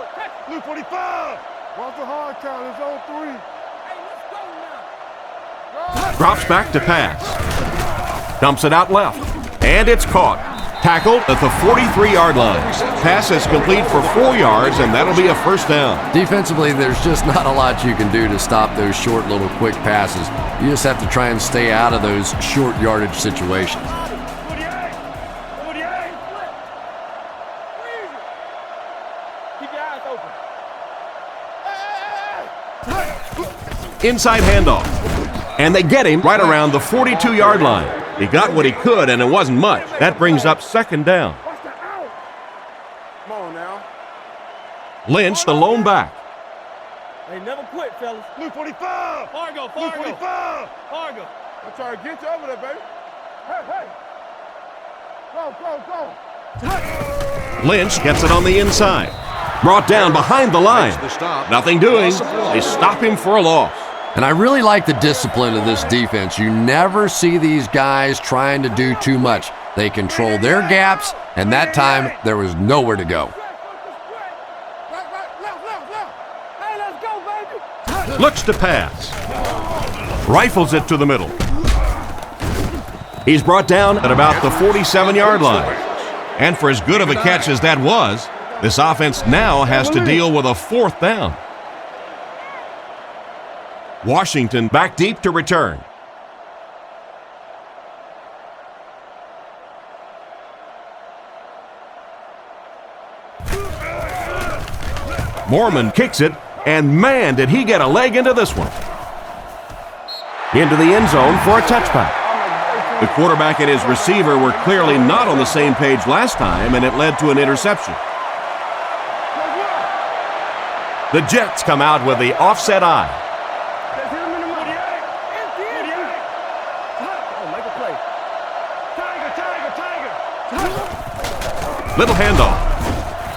Blue 45. What's the hard count? It's on 3. Drops back to pass. Dumps it out left. And it's caught. Tackled at the 43-yard line. Pass is complete for 4 yards, and that'll be a first down. Defensively, there's just not a lot you can do to stop those short little quick passes. You just have to try and stay out of those short yardage situations. Inside handoff. And they get him right around the 42-yard line. He got what he could, and it wasn't much. That brings up second down. Come on now. Lynch, the lone back. Hey, never quit, fellas. Blue 45. Fargo. Blue 45. Fargo. I'm trying to get you over there, baby. Hey. Go. Lynch gets it on the inside. Brought down behind the line. Nothing doing. They stop him for a loss. And I really like the discipline of this defense. You never see these guys trying to do too much. They control their gaps, and that time there was nowhere to go. Hey, let's go, baby. Looks to pass. Rifles it to the middle. He's brought down at about the 47-yard line. And for as good of a catch as that was, this offense now has to deal with a fourth down. Washington back deep to return. Mormon kicks it, and man, did he get a leg into this one. Into the end zone for a touchback. The quarterback and his receiver were clearly not on the same page last time, and it led to an interception. The Jets come out with the offset eye. Little handoff.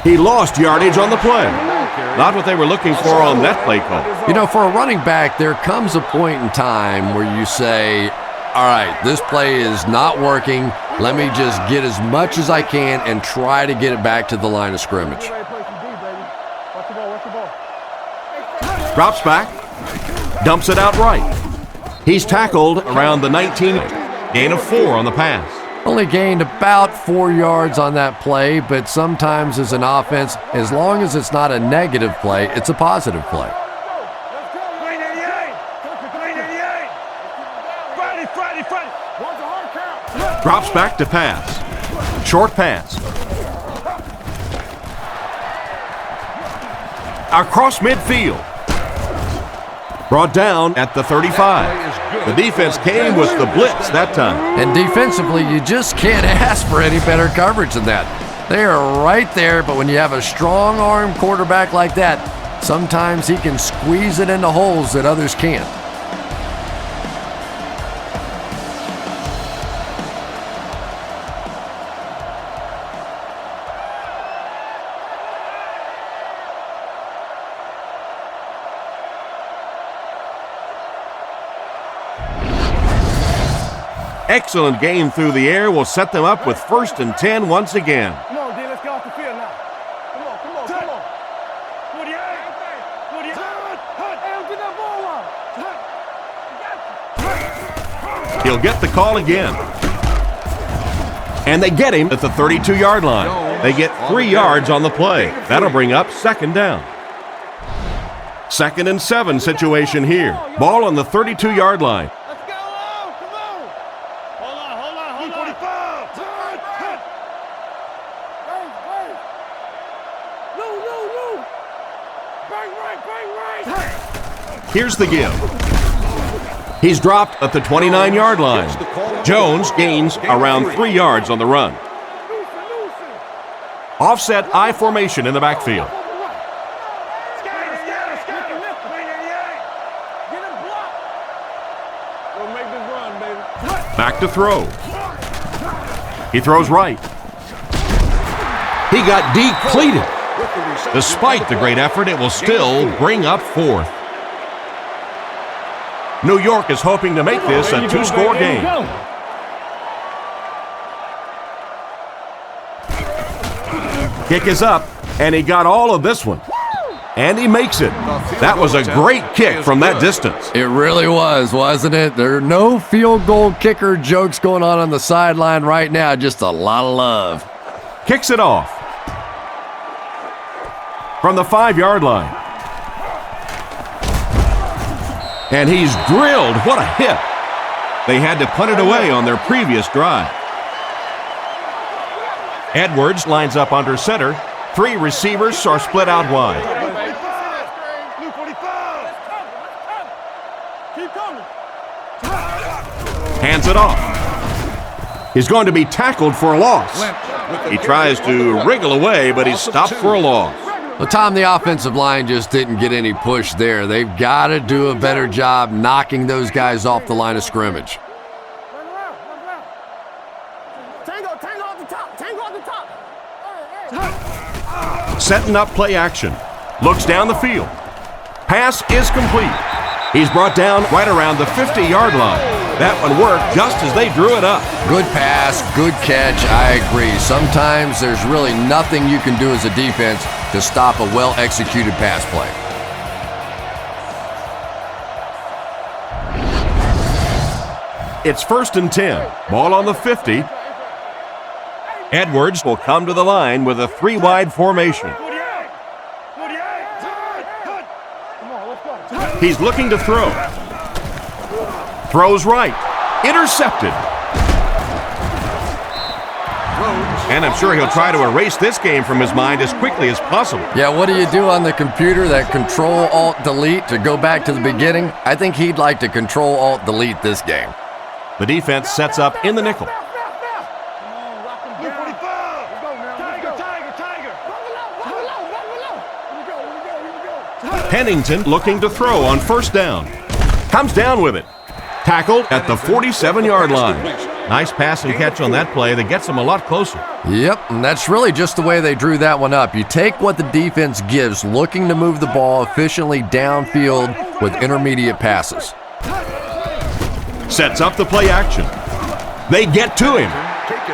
He lost yardage on the play. Not what they were looking for on that play call. You know, for a running back, there comes a point in time where you say, all right, this play is not working. Let me just get as much as I can and try to get it back to the line of scrimmage. Drops back. Dumps it out right. He's tackled around the 19. Gain of 4 on the pass. Only gained about 4 yards on that play, but sometimes as an offense, as long as it's not a negative play, it's a positive play. Drops back to pass. Short pass. Across midfield. Brought down at the 35. The defense came with the blitz that time. And defensively, you just can't ask for any better coverage than that. They are right there, but when you have a strong arm quarterback like that, sometimes he can squeeze it into holes that others can't. Excellent game through the air will set them up with 1st and 10 once again. Come on, D, let's get off the field now. Come on. 48. Hey, get that ball out. He'll get the call again. And they get him at the 32-yard line. They get 3 yards on the play. That'll bring up second down. 2nd and 7 situation here. Ball on the 32-yard line. Here's the give. He's dropped at the 29-yard line. Jones gains around 3 yards on the run. Offset I formation in the backfield. Back to throw. He throws right. He got depleted. Despite the great effort, it will still bring up fourth. New York is hoping to make this a two-score game. Kick is up, and he got all of this one. And he makes it. That was a great kick from that distance. It really was, wasn't it? There are no field goal kicker jokes going on the sideline right now. Just a lot of love. Kicks it off. From the 5-yard line. And he's drilled. What a hit. They had to punt it away on their previous drive. Edwards lines up under center. 3 receivers are split out wide. Hands it off. He's going to be tackled for a loss. He tries to wriggle away, but he's stopped for a loss. Well, Tom, the offensive line just didn't get any push there. They've got to do a better job knocking those guys off the line of scrimmage. Setting up play action. Looks down the field. Pass is complete. He's brought down right around the 50-yard line. That one worked just as they drew it up. Good pass, good catch, I agree. Sometimes there's really nothing you can do as a defense to stop a well-executed pass play. It's 1st and 10. Ball on the 50. Edwards will come to the line with a 3-wide formation. He's looking to throw. Throws right. Intercepted. And I'm sure he'll try to erase this game from his mind as quickly as possible. Yeah, what do you do on the computer? That Control-Alt-Delete to go back to the beginning? I think he'd like to Control-Alt-Delete this game. The defense sets up in the nickel. Pennington looking to throw on 1st down. Comes down with it. Tackled at the 47-yard line. Nice pass and catch on that play that gets them a lot closer. Yep, and that's really just the way they drew that one up. You take what the defense gives, looking to move the ball efficiently downfield with intermediate passes. Sets up the play action. They get to him.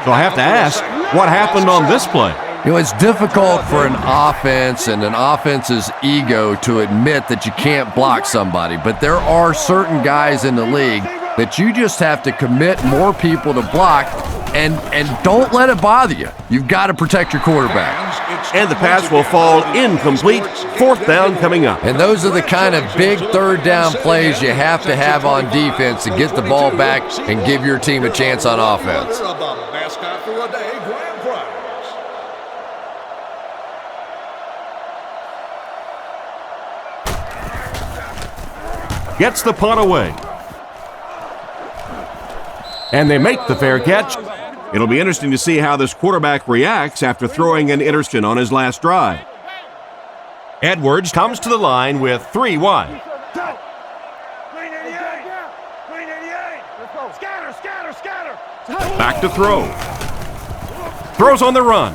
So I have to ask, what happened on this play? You know, it's difficult for an offense and an offense's ego to admit that you can't block somebody, but there are certain guys in the league that you just have to commit more people to block and don't let it bother you. You've got to protect your quarterback. And the pass will fall incomplete. 4th down coming up. And those are the kind of big 3rd down plays you have to have on defense to get the ball back and give your team a chance on offense. Gets the punt away. And they make the fair catch. It'll be interesting to see how this quarterback reacts after throwing an interception on his last drive. Edwards comes to the line with 3 wide. Back to throw. Throws on the run.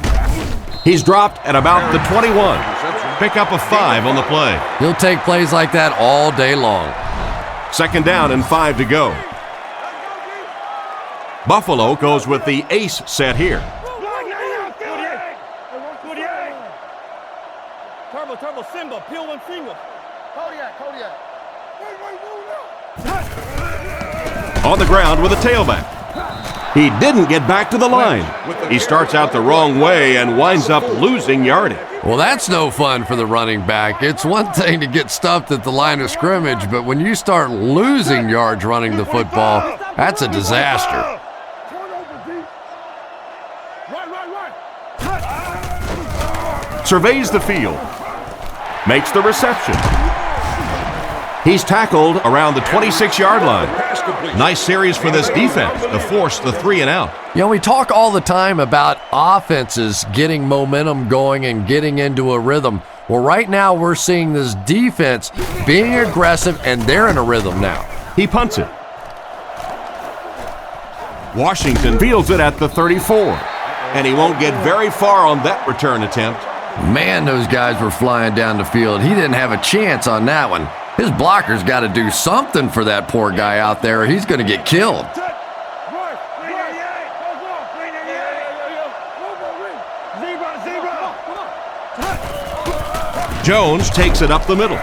He's dropped at about the 21. Pick up a 5 on the play. He'll take plays like that all day long. 2nd down and 5 to go. Buffalo goes with the ace set here. Turbo, Simba, peel 1 finger. Kodiak. On the ground with a tailback. He didn't get back to the line. He starts out the wrong way and winds up losing yardage. Well, that's no fun for the running back. It's one thing to get stuffed at the line of scrimmage, but when you start losing yards running the football, that's a disaster. Surveys the field. Makes the reception. He's tackled around the 26-yard line. Nice series for this defense to force the 3 and out. You know, we talk all the time about offenses getting momentum going and getting into a rhythm. Well, right now we're seeing this defense being aggressive, and they're in a rhythm now. He punts it. Washington fields it at the 34, and he won't get very far on that return attempt. Man, those guys were flying down the field. He didn't have a chance on that one. His blocker's got to do something for that poor guy out there, or he's going to get killed. Jones takes it up the middle.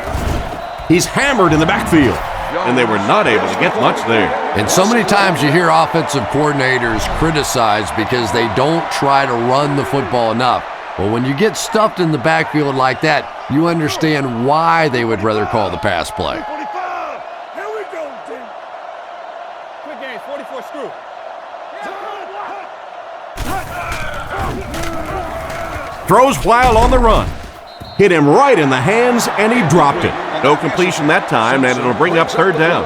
He's hammered in the backfield, and they were not able to get much there. And so many times you hear offensive coordinators criticized because they don't try to run the football enough. Well, when you get stuffed in the backfield like that, you understand why they would rather call the pass play. 45. Here we go, team. Quick game, 44 screw. Throws while on the run. Hit him right in the hands, and he dropped it. No completion that time, and it'll bring up third down.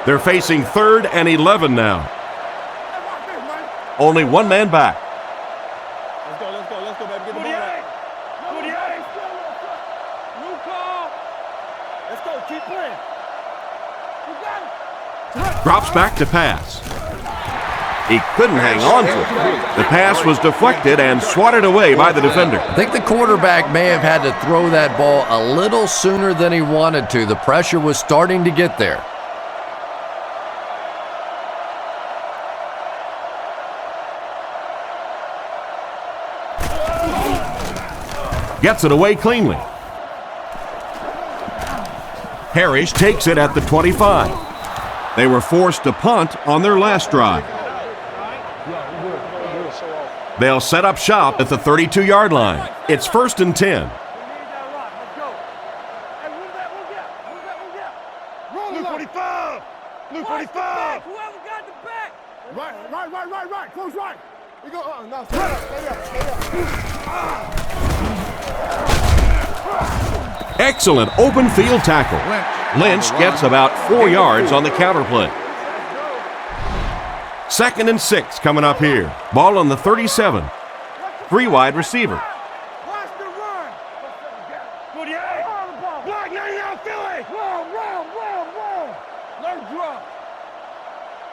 They're facing 3rd and 11 now. Only one man back. Let's go, baby. Get the ball back. 48. New call. Let's go, keep playing. You got it. Drops back to pass. He couldn't hang on to it. The pass was deflected and swatted away by the defender. I think the quarterback may have had to throw that ball a little sooner than he wanted to. The pressure was starting to get there. Gets it away cleanly. Parrish takes it at the 25. They were forced to punt on their last drive. They'll set up shop at the 32-yard line. It's 1st and 10. Blue 45. Blue 45. Whoever got the back. Right. Close right. We go. No, stay up. Excellent open field tackle. Lynch gets about 4 yards on the counter play. 2nd and 6 coming up here. Ball on the 37. 3 wide receiver. Watch the run. 48. Block 99 Philly. Wrong. Let drop.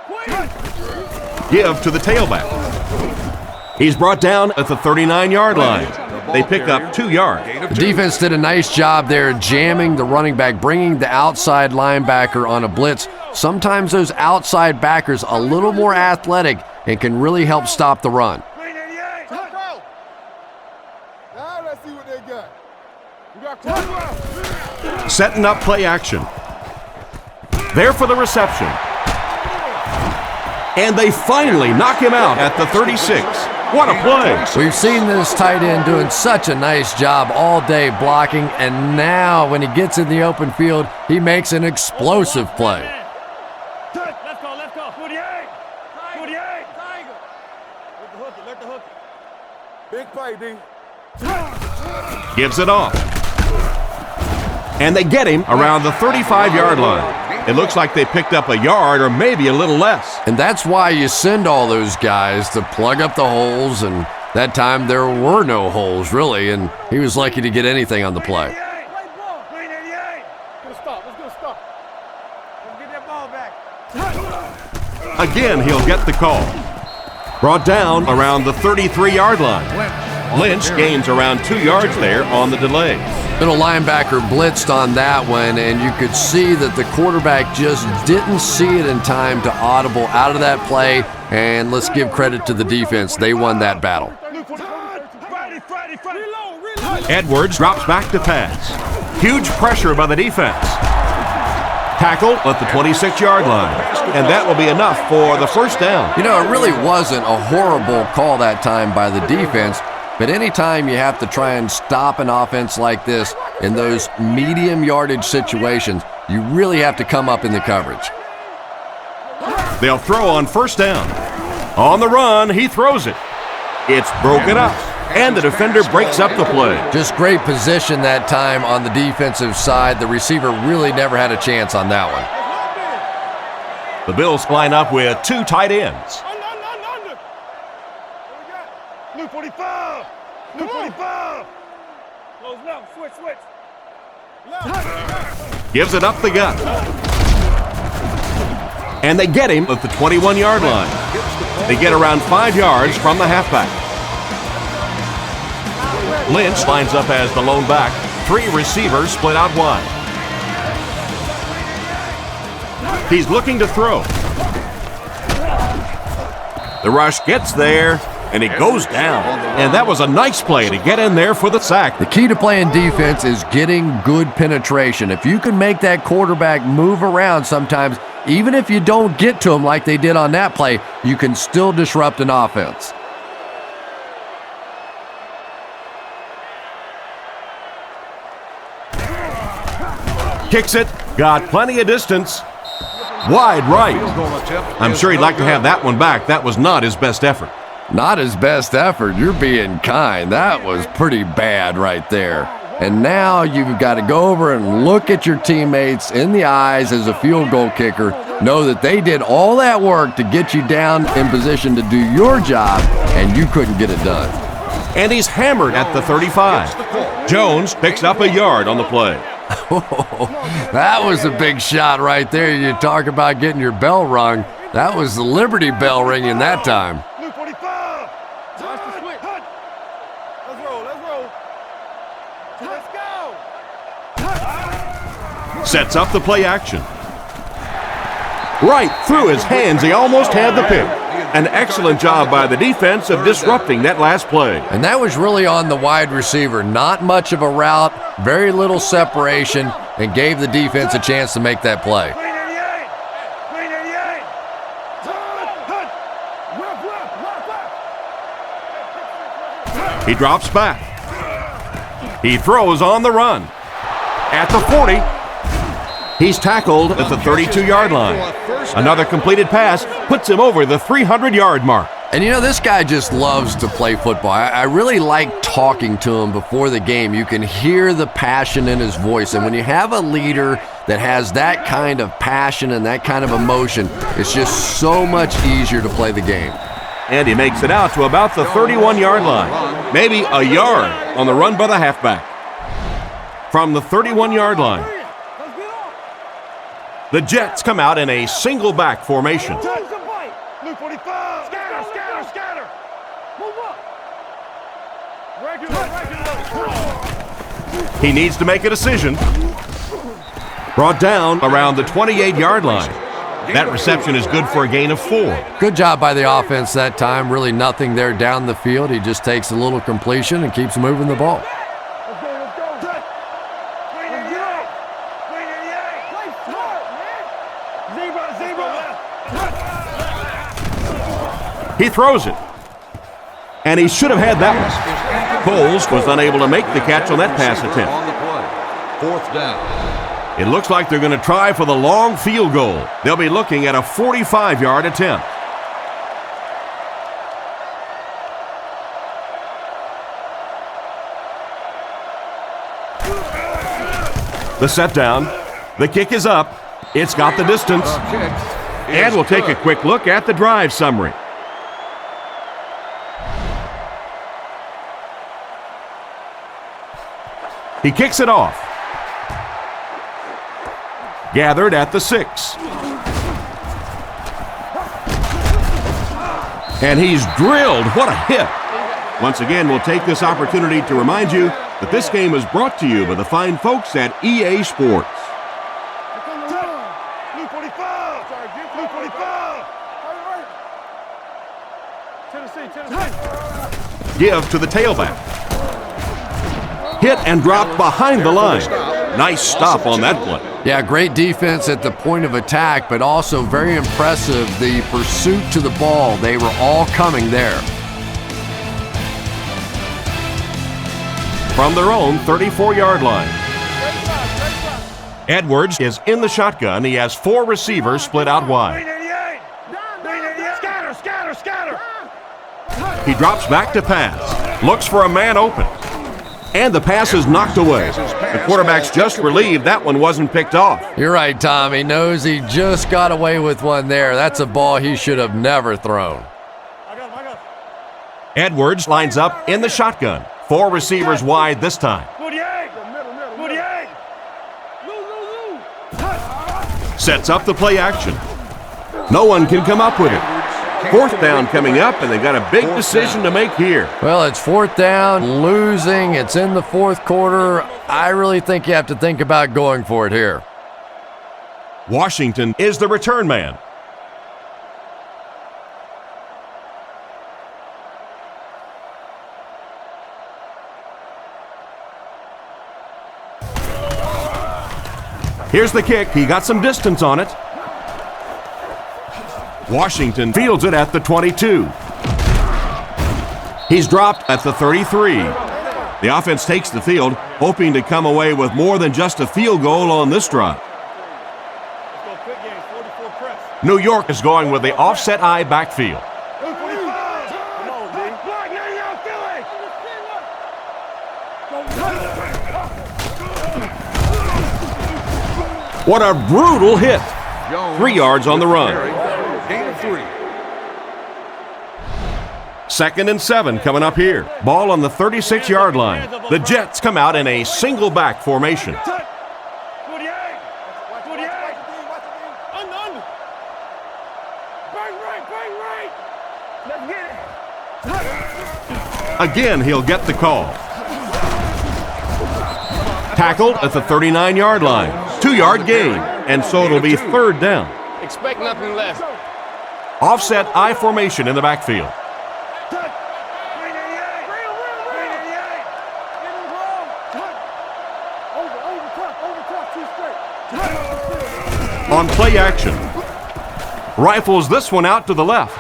Quick. Give to the tailback. He's brought down at the 39-yard line. They pick up 2 yards. The defense did a nice job there jamming the running back, bringing the outside linebacker on a blitz. Sometimes those outside backers a little more athletic and can really help stop the run. Now let's see what they got. We got close. Setting up play action. There for the reception. And they finally knock him out at the 36. What a play. We've seen this tight end doing such a nice job all day blocking, and now when he gets in the open field, he makes an explosive play. Let's go. 48. Tiger. Let the hook it. Big play, D. Gives it off. And they get him around the 35-yard line. It looks like they picked up a yard or maybe a little less. And that's why you send all those guys to plug up the holes, and that time there were no holes, really, and he was lucky to get anything on the play. Let's stop. Let's get that ball back. Again, he'll get the call. Brought down around the 33-yard line. Lynch gains around 2 yards there on the delay. Middle linebacker blitzed on that one, and you could see that the quarterback just didn't see it in time to audible out of that play, and let's give credit to the defense. They won that battle. Edwards drops back to pass. Huge pressure by the defense. Tackle at the 26-yard line, and that will be enough for the first down. You know, it really wasn't a horrible call that time by the defense, but anytime you have to try and stop an offense like this in those medium yardage situations, you really have to come up in the coverage. They'll throw on first down. On the run, he throws it. It's broken up, and the defender breaks up the play. Just great position that time on the defensive side. The receiver really never had a chance on that one. The Bills line up with 2 tight ends. Under. Blue 45. Blue 45. Close left. Switch. Left. Gives it up the gut. And they get him at the 21-yard line. They get around 5 yards from the halfback. Lynch lines up as the lone back. 3 receivers split out wide. He's looking to throw. The rush gets there, and it goes down. And that was a nice play to get in there for the sack. The key to playing defense is getting good penetration. If you can make that quarterback move around sometimes, even if you don't get to him like they did on that play, you can still disrupt an offense. Kicks it, got plenty of distance. Wide right. I'm sure he'd like to have that one back. That was not his best effort. Not his best effort. You're being kind. That was pretty bad right there. And now you've got to go over and look at your teammates in the eyes as a field goal kicker. Know that they did all that work to get you down in position to do your job, and you couldn't get it done. And he's hammered at the 35. Jones picks up a yard on the play. That was a big shot right there. You talk about getting your bell rung. That was the Liberty Bell ringing that time. Blue 45. Watch the switch. Let's roll. Let's go. Sets up the play action. Right through his hands, he almost had the pick. An excellent job by the defense of disrupting that last play. And that was really on the wide receiver. Not much of a route, very little separation, and gave the defense a chance to make that play. He drops back. He throws on the run. At the 40. He's tackled at the 32-yard line. Another completed pass puts him over the 300-yard mark. And you know, this guy just loves to play football. I really like talking to him before the game. You can hear the passion in his voice. And when you have a leader that has that kind of passion and that kind of emotion, it's just so much easier to play the game. And he makes it out to about the 31-yard line. Maybe a yard on the run by the halfback. From the 31-yard line, the Jets come out in a single back formation. Blue 45. Scatter. Move up. Regular. He needs to make a decision. Brought down around the 28-yard line. That reception is good for a gain of 4. Good job by the offense that time. Really nothing there down the field. He just takes a little completion and keeps moving the ball. He throws it. And he should have had that one. Coles was unable to make the catch on that pass attempt. On the play. 4th down. It looks like they're going to try for the long field goal. They'll be looking at a 45-yard attempt. The set down. The kick is up. It's got the distance. And we'll take a quick look at the drive summary. He kicks it off. Gathered at the 6. And he's drilled. What a hit. Once again, we'll take this opportunity to remind you that this game is brought to you by the fine folks at EA Sports. Blue 45. Blue 45. Tennessee. Give to the tailback. Hit and drop behind the line. Nice stop on that play. Yeah, great defense at the point of attack, but also very impressive the pursuit to the ball. They were all coming there. From their own 34-yard line. Edwards is in the shotgun. He has 4 receivers split out wide. Scatter. He drops back to pass. Looks for a man open. And the pass is knocked away. The quarterback's just relieved that one wasn't picked off. You're right, Tom. He knows he just got away with one there. That's a ball he should have never thrown. I got him. Edwards lines up in the shotgun. 4 receivers wide this time. 48. Sets up the play action. No one can come up with it. Fourth down coming up, and they've got a big decision to make here. Well, it's fourth down, losing. It's in the fourth quarter. I really think you have to think about going for it here. Washington is the return man. Here's the kick. He got some distance on it. Washington fields it at the 22. He's dropped at the 33. The offense takes the field, hoping to come away with more than just a field goal on this drive. New York is going with the offset I backfield. What a brutal hit. 3 yards on the run. Gain of 3. 2nd and 7 coming up here. Ball on the 36-yard line. The Jets come out in a single back formation. Again, he'll get the call. Tackled at the 39-yard line. 2-yard gain, and so it'll be 3rd down. Expect nothing less. Offset I formation in the backfield. On play action. Rifles this one out to the left.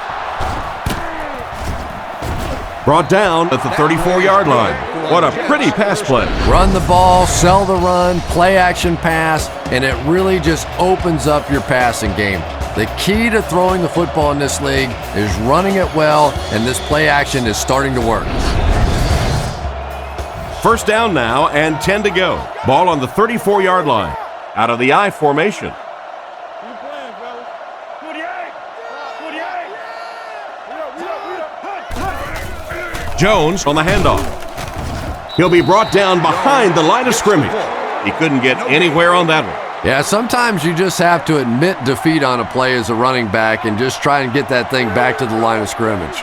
Brought down at the 34-yard line. What a pretty pass play. Run the ball, sell the run, play action pass, and it really just opens up your passing game. The key to throwing the football in this league is running it well, and this play action is starting to work. First down now and 10 to go. Ball on the 34-yard line. Out of the I formation. Jones on the handoff. He'll be brought down behind the line of scrimmage. He couldn't get anywhere on that one. Yeah, sometimes you just have to admit defeat on a play as a running back and just try and get that thing back to the line of scrimmage.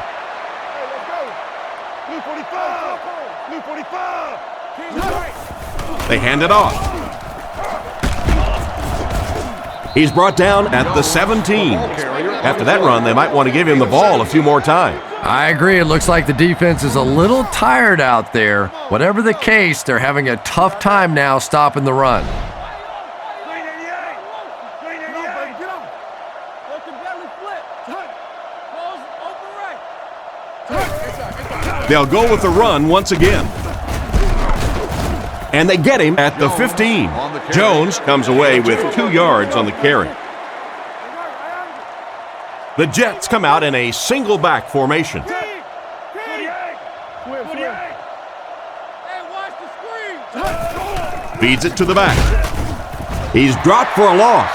They hand it off. He's brought down at the 17. After that run, they might want to give him the ball a few more times. I agree. It looks like the defense is a little tired out there. Whatever the case, they're having a tough time now stopping the run. They'll go with the run once again. And they get him at the 15. Jones comes away with 2 yards on the carry. The Jets come out in a single back formation. Feeds it to the back. He's dropped for a loss.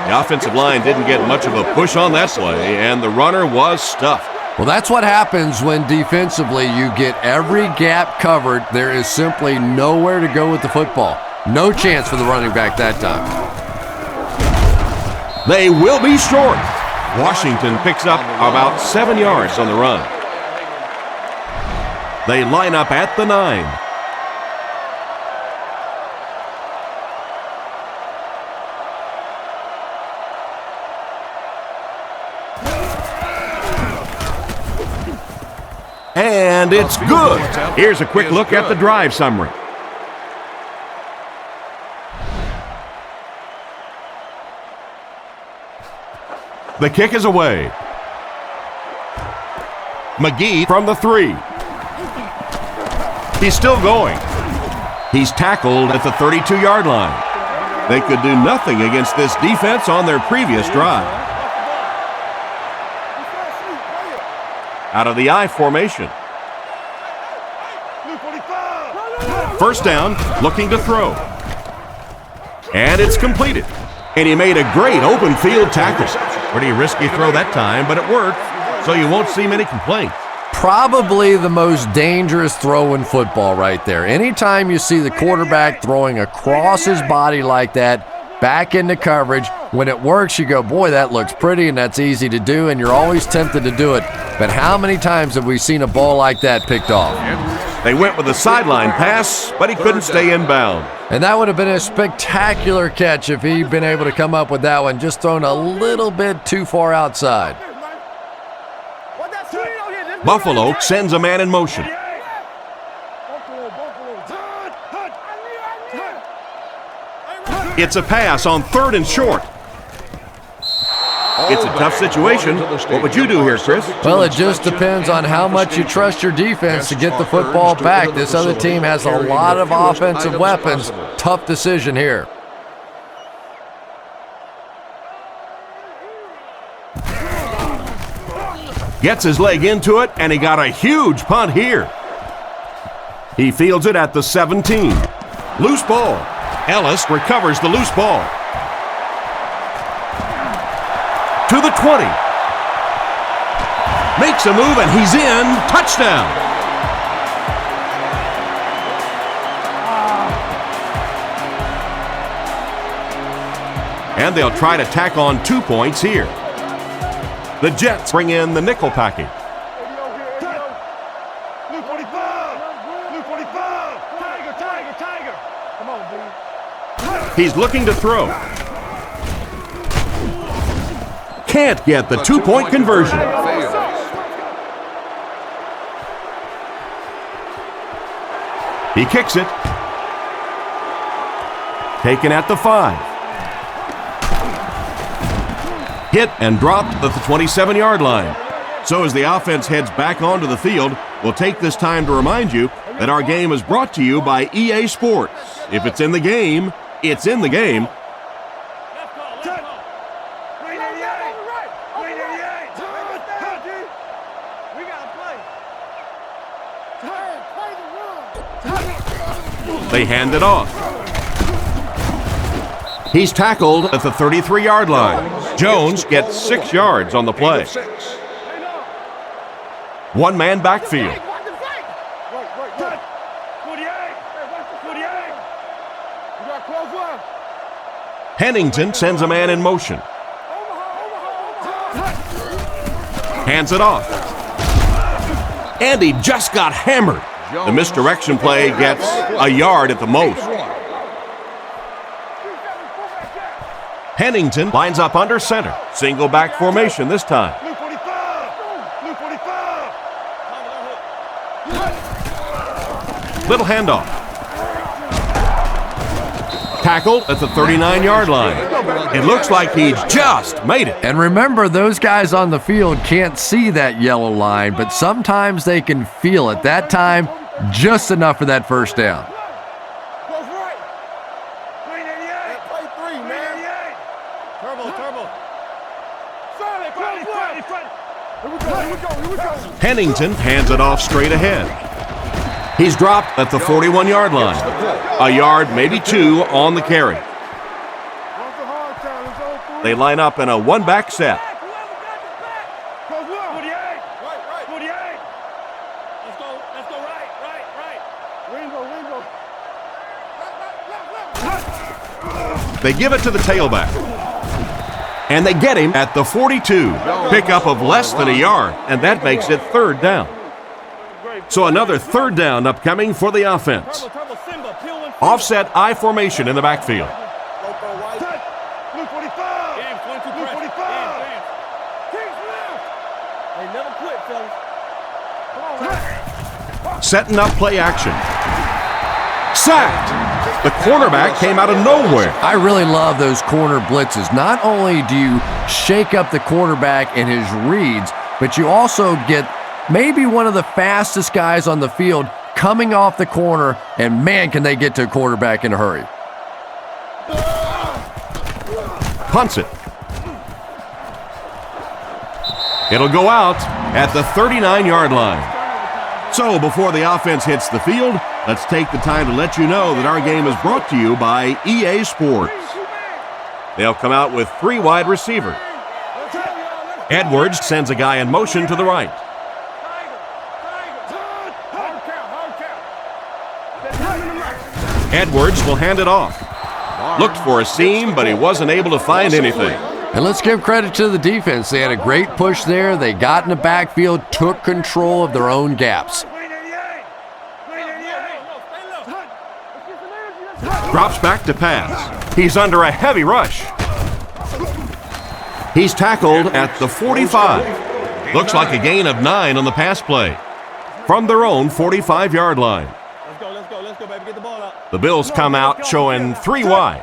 The offensive line didn't get much of a push on that play, and the runner was stuffed. Well, that's what happens when defensively you get every gap covered. There is simply nowhere to go with the football. No chance for the running back that time. They will be short. Washington picks up about 7 yards on the run. They line up at the 9. And it's good. Here's a quick look at the drive summary. The kick is away. McGee from the 3. He's still going. He's tackled at the 32-yard line. They could do nothing against this defense on their previous drive. Out of the I formation. First down, looking to throw. And it's completed. And he made a great open field tackle. Pretty risky throw that time, but it worked, so you won't see many complaints. Probably the most dangerous throw in football right there. Anytime you see the quarterback throwing across his body like that, back into coverage. When it works, you go, boy, that looks pretty and that's easy to do, and you're always tempted to do it. But how many times have we seen a ball like that picked off? They went with a sideline pass, but he couldn't stay in bounds. And that would have been a spectacular catch if he'd been able to come up with that one, just thrown a little bit too far outside. Buffalo sends a man in motion. It's a pass on 3rd and short. It's a tough situation. What would you do here, Chris? Well, it just depends on how much you trust your defense to get the football back. This other team has a lot of offensive weapons. Tough decision here. Gets his leg into it, and he got a huge punt here. He fields it at the 17. Loose ball. Ellis recovers the loose ball. To the 20. Makes a move, and he's in. Touchdown. And they'll try to tack on 2 points here. The Jets bring in the nickel package. He's looking to throw. Can't get the 2-point conversion. He kicks it. Taken at the 5. Hit and dropped at the 27-yard line. So as the offense heads back onto the field, we'll take this time to remind you that our game is brought to you by EA Sports. If it's in the game, it's in the game. They hand it off. He's tackled at the 33-yard line. Jones gets 6 yards on the play. 1-man backfield. Pennington sends a man in motion. Hands it off. And he just got hammered. The misdirection play gets a yard at the most. Pennington lines up under center. Single back formation this time. Little handoff. Tackled at the 39-yard line. It looks like he just made it. And remember, those guys on the field can't see that yellow line, but sometimes they can feel it. That time, just enough for that first down. Pennington hands it off straight ahead. He's dropped at the 41-yard line. A yard, maybe 2 on the carry. They line up in a one-back set. They give it to the tailback. And they get him at the 42. Pickup of less than a yard, and that makes it 3rd down. So another 3rd down upcoming for the offense. Offset I formation in the backfield. Setting up play action. Sacked. The cornerback came out of nowhere. I really love those corner blitzes. Not only do you shake up the quarterback in his reads, but you also get maybe one of the fastest guys on the field coming off the corner, and man, can they get to a quarterback in a hurry. Punts it. It'll go out at the 39-yard line. So before the offense hits the field, let's take the time to let you know that our game is brought to you by EA Sports. They'll come out with 3 wide receivers. Edwards sends a guy in motion to the right. Edwards will hand it off. Looked for a seam, but he wasn't able to find anything. And let's give credit to the defense. They had a great push there. They got in the backfield, took control of their own gaps. Drops back to pass. He's under a heavy rush. He's tackled at the 45. Looks like a gain of 9 on the pass play. From their own 45-yard line. Let's go, baby. Get the ball out. The Bills come out showing 3 wide.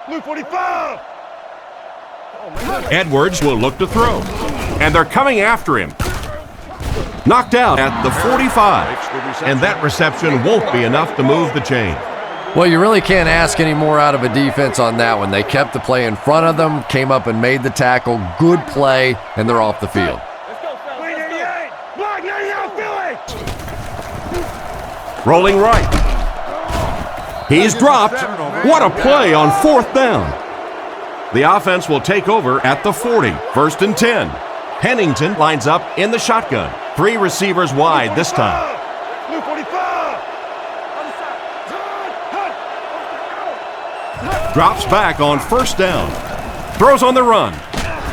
Blue 45. Edwards will look to throw. And they're coming after him. Knocked out at the 45. And that reception won't be enough to move the chain. Well, you really can't ask any more out of a defense on that one. They kept the play in front of them, came up and made the tackle. Good play, and they're off the field. Rolling right. He's dropped. What a play on 4th down. The offense will take over at the 40. 1st and 10. Pennington lines up in the shotgun. 3 receivers wide this time. Blue 45. Drops back on 1st down. Throws on the run.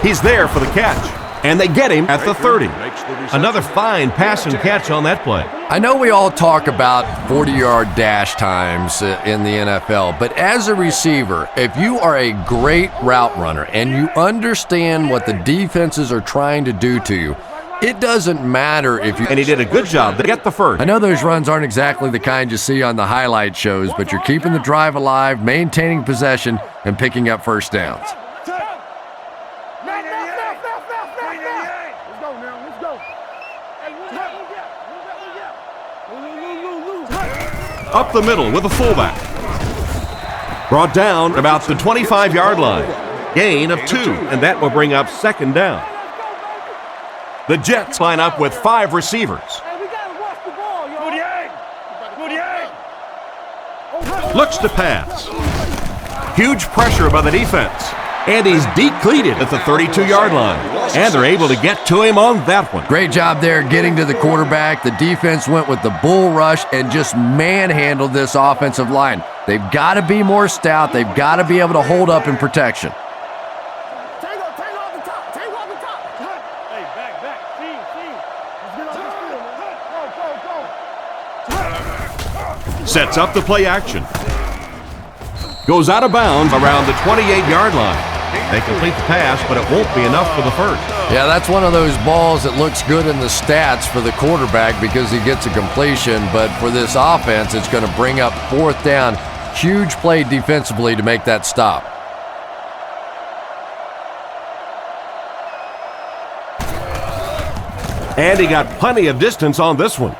He's there for the catch. And they get him at the 30. Another fine pass and catch on that play. I know we all talk about 40-yard dash times in the NFL, but as a receiver, if you are a great route runner and you understand what the defenses are trying to do to you, it doesn't matter if you... And he did a good job to get the first. I know those runs aren't exactly the kind you see on the highlight shows, but you're keeping the drive alive, maintaining possession, and picking up first downs. Up the middle with a fullback. Brought down about the 25-yard line. Gain of 2, and that will bring up 2nd down. The Jets line up with 5 receivers. Looks to pass. Huge pressure by the defense. And he's decleated at the 32-yard line. And they're able to get to him on that one. Great job there getting to the quarterback. The defense went with the bull rush and just manhandled this offensive line. They've got to be more stout. They've got to be able to hold up in protection. Sets up the play action. Goes out of bounds around the 28-yard line. They complete the pass, but it won't be enough for the first. Yeah, that's one of those balls that looks good in the stats for the quarterback because he gets a completion, but for this offense, it's going to bring up 4th down. Huge play defensively to make that stop. And he got plenty of distance on this one.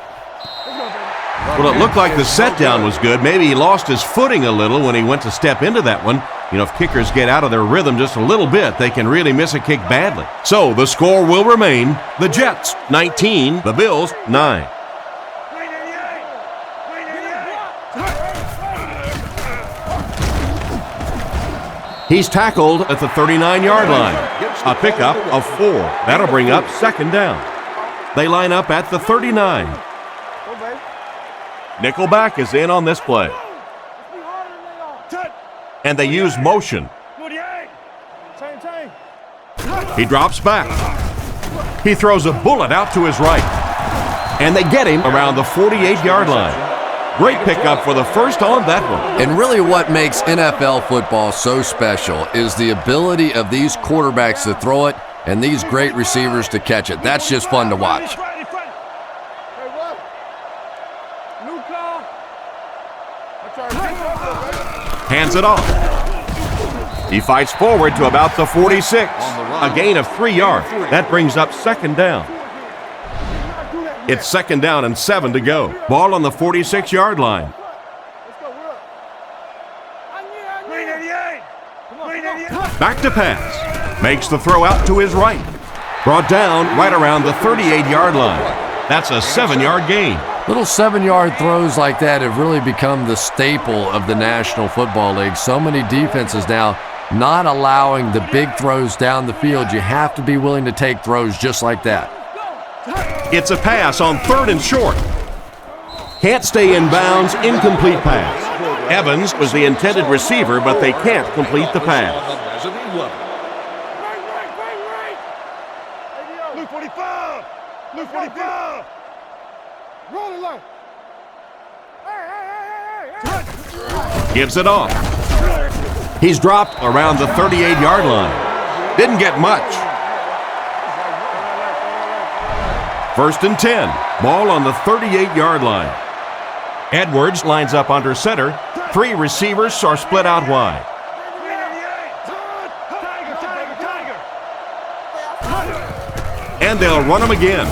Well, it looked like the set down was good. Maybe he lost his footing a little when he went to step into that one. You know, if kickers get out of their rhythm just a little bit, they can really miss a kick badly. So the score will remain the Jets 19, the Bills 9. He's tackled at the 39-yard line. A pickup of 4. That'll bring up 2nd down. They line up at the 39. Nickelback is in on this play. And they use motion. He drops back. He throws a bullet out to his right. And they get him around the 48-yard line. Great pickup for the first on that one. And really what makes NFL football so special is the ability of these quarterbacks to throw it and these great receivers to catch it. That's just fun to watch. Hands it off. He fights forward to about the 46. A gain of 3 yards. That brings up 2nd down. It's 2nd down and 7 to go. Ball on the 46-yard line. Back to pass. Makes the throw out to his right. Brought down right around the 38-yard line. That's a 7-yard gain. Little 7-yard throws like that have really become the staple of the National Football League. So many defenses now not allowing the big throws down the field. You have to be willing to take throws just like that. It's a pass on 3rd and short. Can't stay in bounds, incomplete pass. Evans was the intended receiver, but they can't complete the pass. Luke 45! Luke 45! Roll it like. Hey! Gives it off. He's dropped around the 38-yard line. Didn't get much. 1st and 10. Ball on the 38-yard line. Edwards lines up under center. 3 receivers are split out wide. And they'll run him again.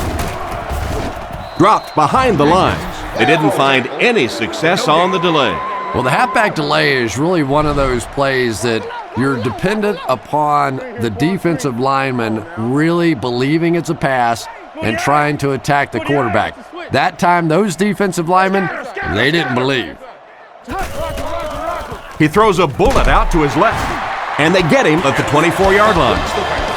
Dropped behind the lines. They didn't find any success on the delay. Well, the halfback delay is really one of those plays that you're dependent upon the defensive lineman really believing it's a pass and trying to attack the quarterback. That time, those defensive linemen, they didn't believe. He throws a bullet out to his left, and they get him at the 24-yard line.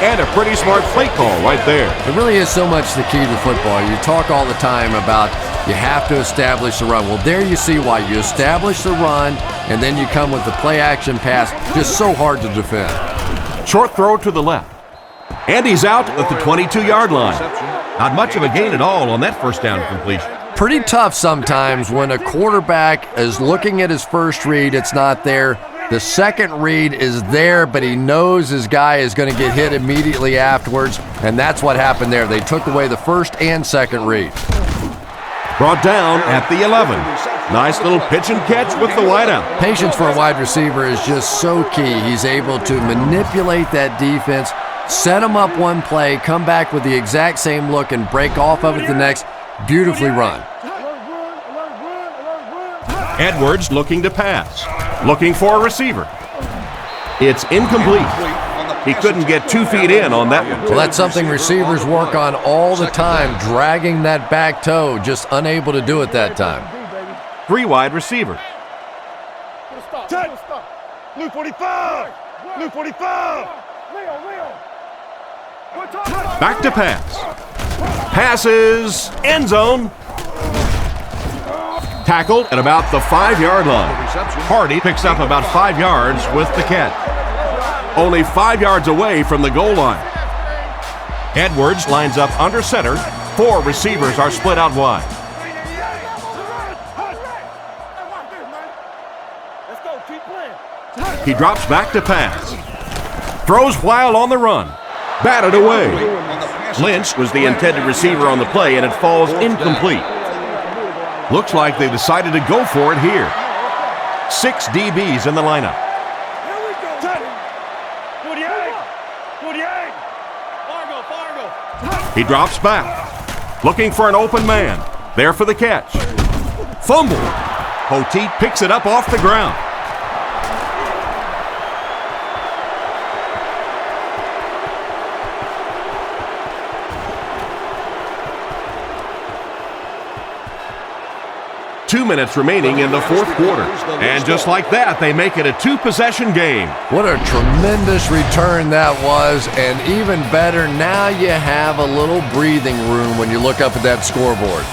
And a pretty smart play call right there. It really is so much the key to football. You talk all the time about you have to establish the run. Well, there you see why. You establish the run, and then you come with the play-action pass. Just so hard to defend. Short throw to the left. And he's out at the 22-yard line. Not much of a gain at all on that first down completion. Pretty tough sometimes when a quarterback is looking at his first read, it's not there. The second read is there, but he knows his guy is going to get hit immediately afterwards, and that's what happened there. They took away the first and second read. Brought down at the 11. Nice little pitch and catch with the wideout. Patience for a wide receiver is just so key. He's able to manipulate that defense, set him up one play, come back with the exact same look, and break off of it the next. Beautifully run. Edwards looking to pass. Looking for a receiver. It's incomplete. He couldn't get 2 feet in on that one. Well, that's something receivers work on all the time, dragging that back toe, just unable to do it that time. 3 wide receivers. Luke 45! Luke 45! Back to pass. Passes. End zone. Tackled at about the 5-yard line. Hardy picks up about 5 yards with the catch. Only 5 yards away from the goal line. Edwards lines up under center. 4 receivers are split out wide. He drops back to pass. Throws while on the run. Batted away. Lynch was the intended receiver on the play, and it falls incomplete. Looks like they decided to go for it here. 6 DBs in the lineup. He drops back. Looking for an open man. There for the catch. Fumble. Poteet picks it up off the ground. Two minutes remaining in the 4th quarter. And just like that, they make it a 2-possession game. What a tremendous return that was, and even better, now you have a little breathing room when you look up at that scoreboard.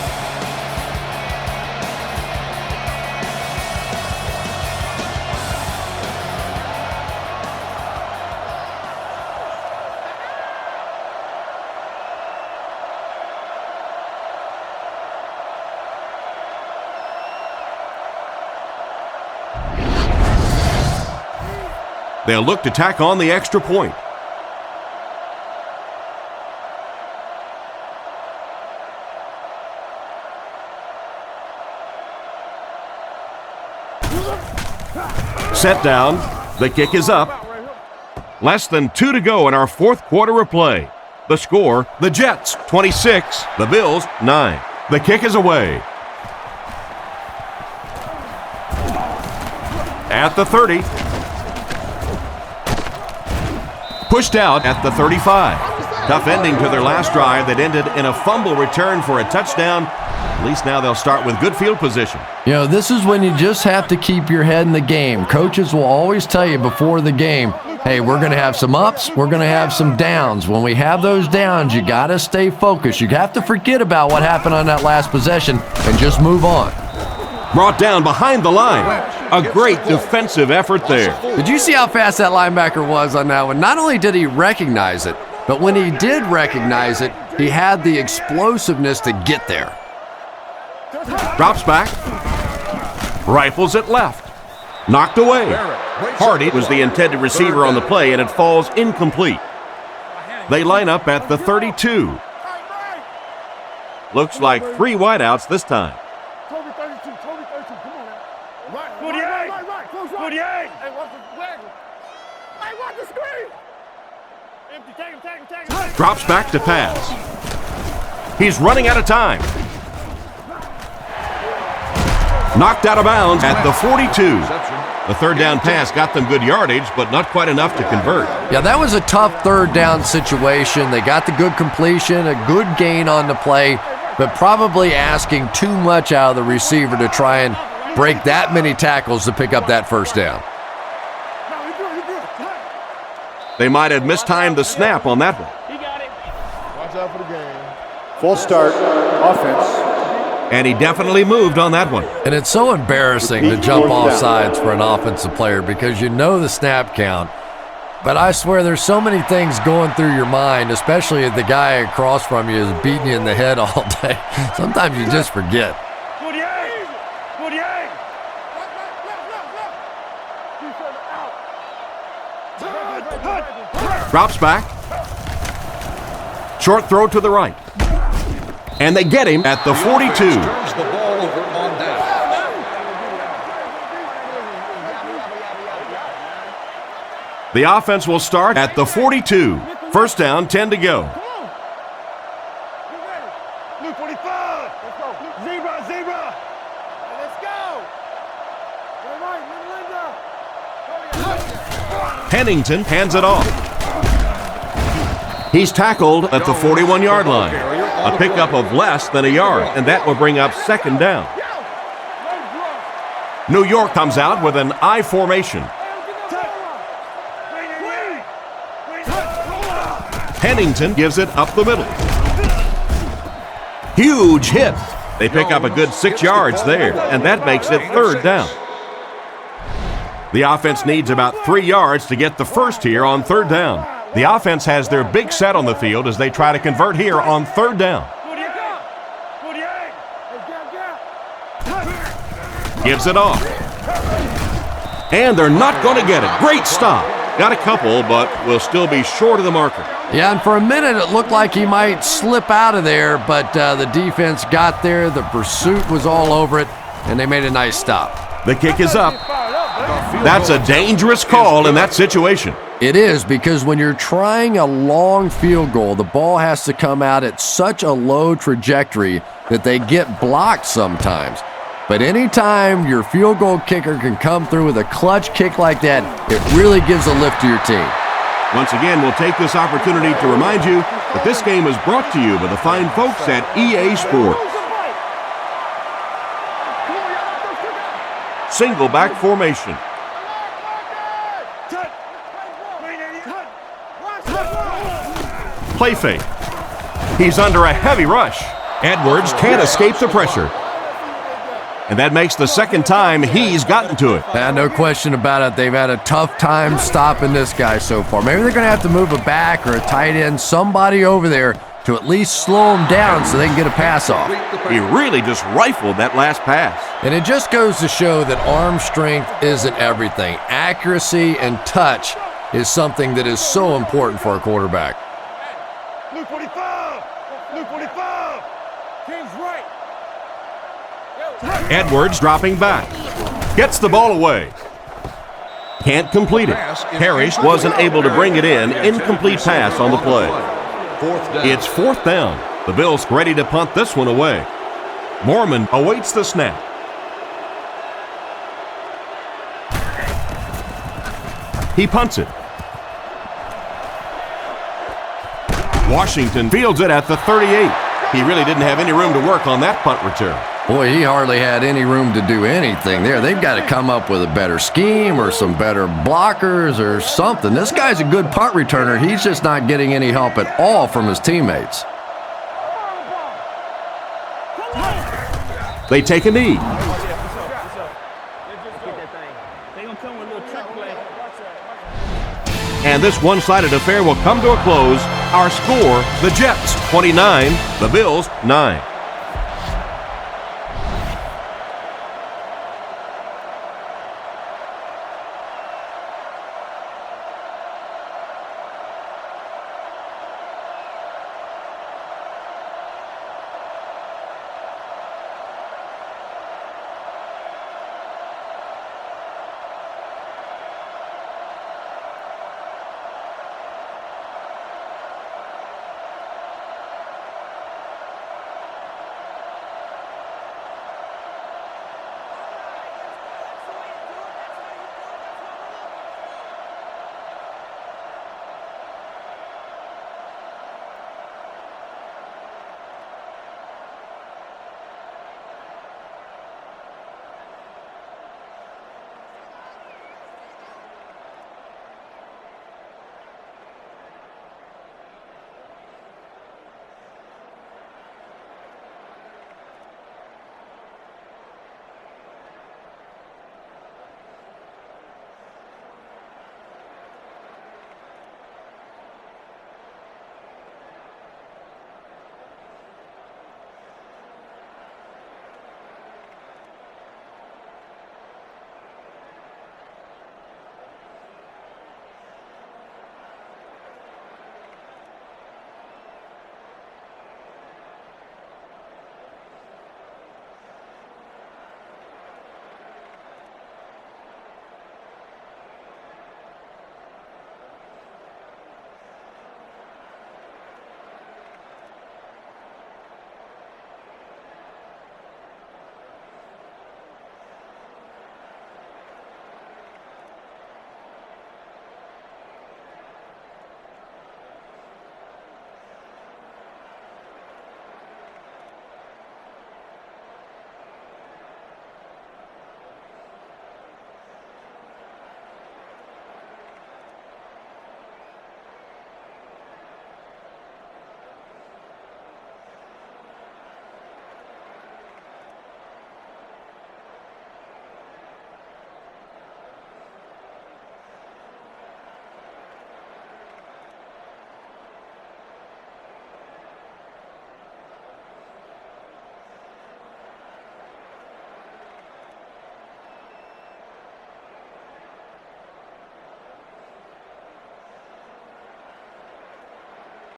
They'll look to tack on the extra point. Set down. The kick is up. Less than 2 to go in our 4th quarter of play. The score, the Jets 26, the Bills 9. The kick is away. At the 30. Pushed out at the 35. Tough ending to their last drive that ended in a fumble return for a touchdown. At least now they'll start with good field position. You know, this is when you just have to keep your head in the game. Coaches will always tell you before the game, hey, we're going to have some ups, we're going to have some downs. When we have those downs, you got to stay focused. You have to forget about what happened on that last possession and just move on. Brought down behind the line. A great defensive effort there. Did you see how fast that linebacker was on that one? Not only did he recognize it, but when he did recognize it, he had the explosiveness to get there. Drops back. Rifles it left. Knocked away. Hardy was the intended receiver on the play, and it falls incomplete. They line up at the 32. Looks like 3 wideouts this time. Toby 32, Toby 32, come on now. Right, 48, close right. 48. Hey, watch the flag. Hey, watch the screen. Empty, take him. Drops back to pass. He's running out of time. Knocked out of bounds at the 42. The third down pass got them good yardage, but not quite enough to convert. Yeah, that was a tough third down situation. They got the good completion, a good gain on the play, but probably asking too much out of the receiver to try and break that many tackles to pick up that first down. They might have mistimed the snap on that one. Watch out for the game. Full start, offense. And he definitely moved on that one. And it's so embarrassing to jump off sides for an offensive player because you know the snap count. But I swear there's so many things going through your mind, especially if the guy across from you is beating you in the head all day. Sometimes you just forget. 48. Drops back. Short throw to the right. And they get him at the 42. Turns the ball over on down. The offense will start at the 42. First down, 10 to go. Luke 45. Let's go. Zebra. Let's go. Right, Pennington hands it off. He's tackled at the 41-yard line. A pickup of less than a yard, and that will bring up second down. New York comes out with an I formation. Pennington gives it up the middle. Huge hit. They pick up a good 6 yards there, and that makes it third down. The offense needs about 3 yards to get the first here on third down. The offense has their big set on the field as they try to convert here on third down. Gives it off. And they're not going to get it. Great stop. Got a couple, but will still be short of the marker. Yeah, and for a minute it looked like he might slip out of there, but the defense got there. The pursuit was all over it, and they made a nice stop. The kick is up. That's a dangerous call in that situation. It is, because when you're trying a long field goal, the ball has to come out at such a low trajectory that they get blocked sometimes. But anytime your field goal kicker can come through with a clutch kick like that, it really gives a lift to your team. Once again, we'll take this opportunity to remind you that this game is brought to you by the fine folks at EA Sports. Single back formation. Play fake. He's under a heavy rush. Edwards can't escape the pressure. And that makes the second time he's gotten to it. Yeah, no question about it. They've had a tough time stopping this guy so far. Maybe they're going to have to move a back or a tight end, somebody over there to at least slow him down so they can get a pass off. He really just rifled that last pass. And it just goes to show that arm strength isn't everything. Accuracy and touch is something that is so important for a quarterback. Luke 45. Luke 45. King's right. Edwards dropping back. Gets the ball away. Can't complete it. Parrish wasn't able to bring it in. Incomplete pass on the play. It's fourth down. The Bills ready to punt this one away. Mormon awaits the snap. He punts it. Washington fields it at the 38. He really didn't have any room to work on that punt return. Boy, he hardly had any room to do anything there. They've got to come up with a better scheme or some better blockers or something. This guy's a good punt returner. He's just not getting any help at all from his teammates. They take a knee. And this one-sided affair will come to a close. Our score, the Jets 29, the Bills 9.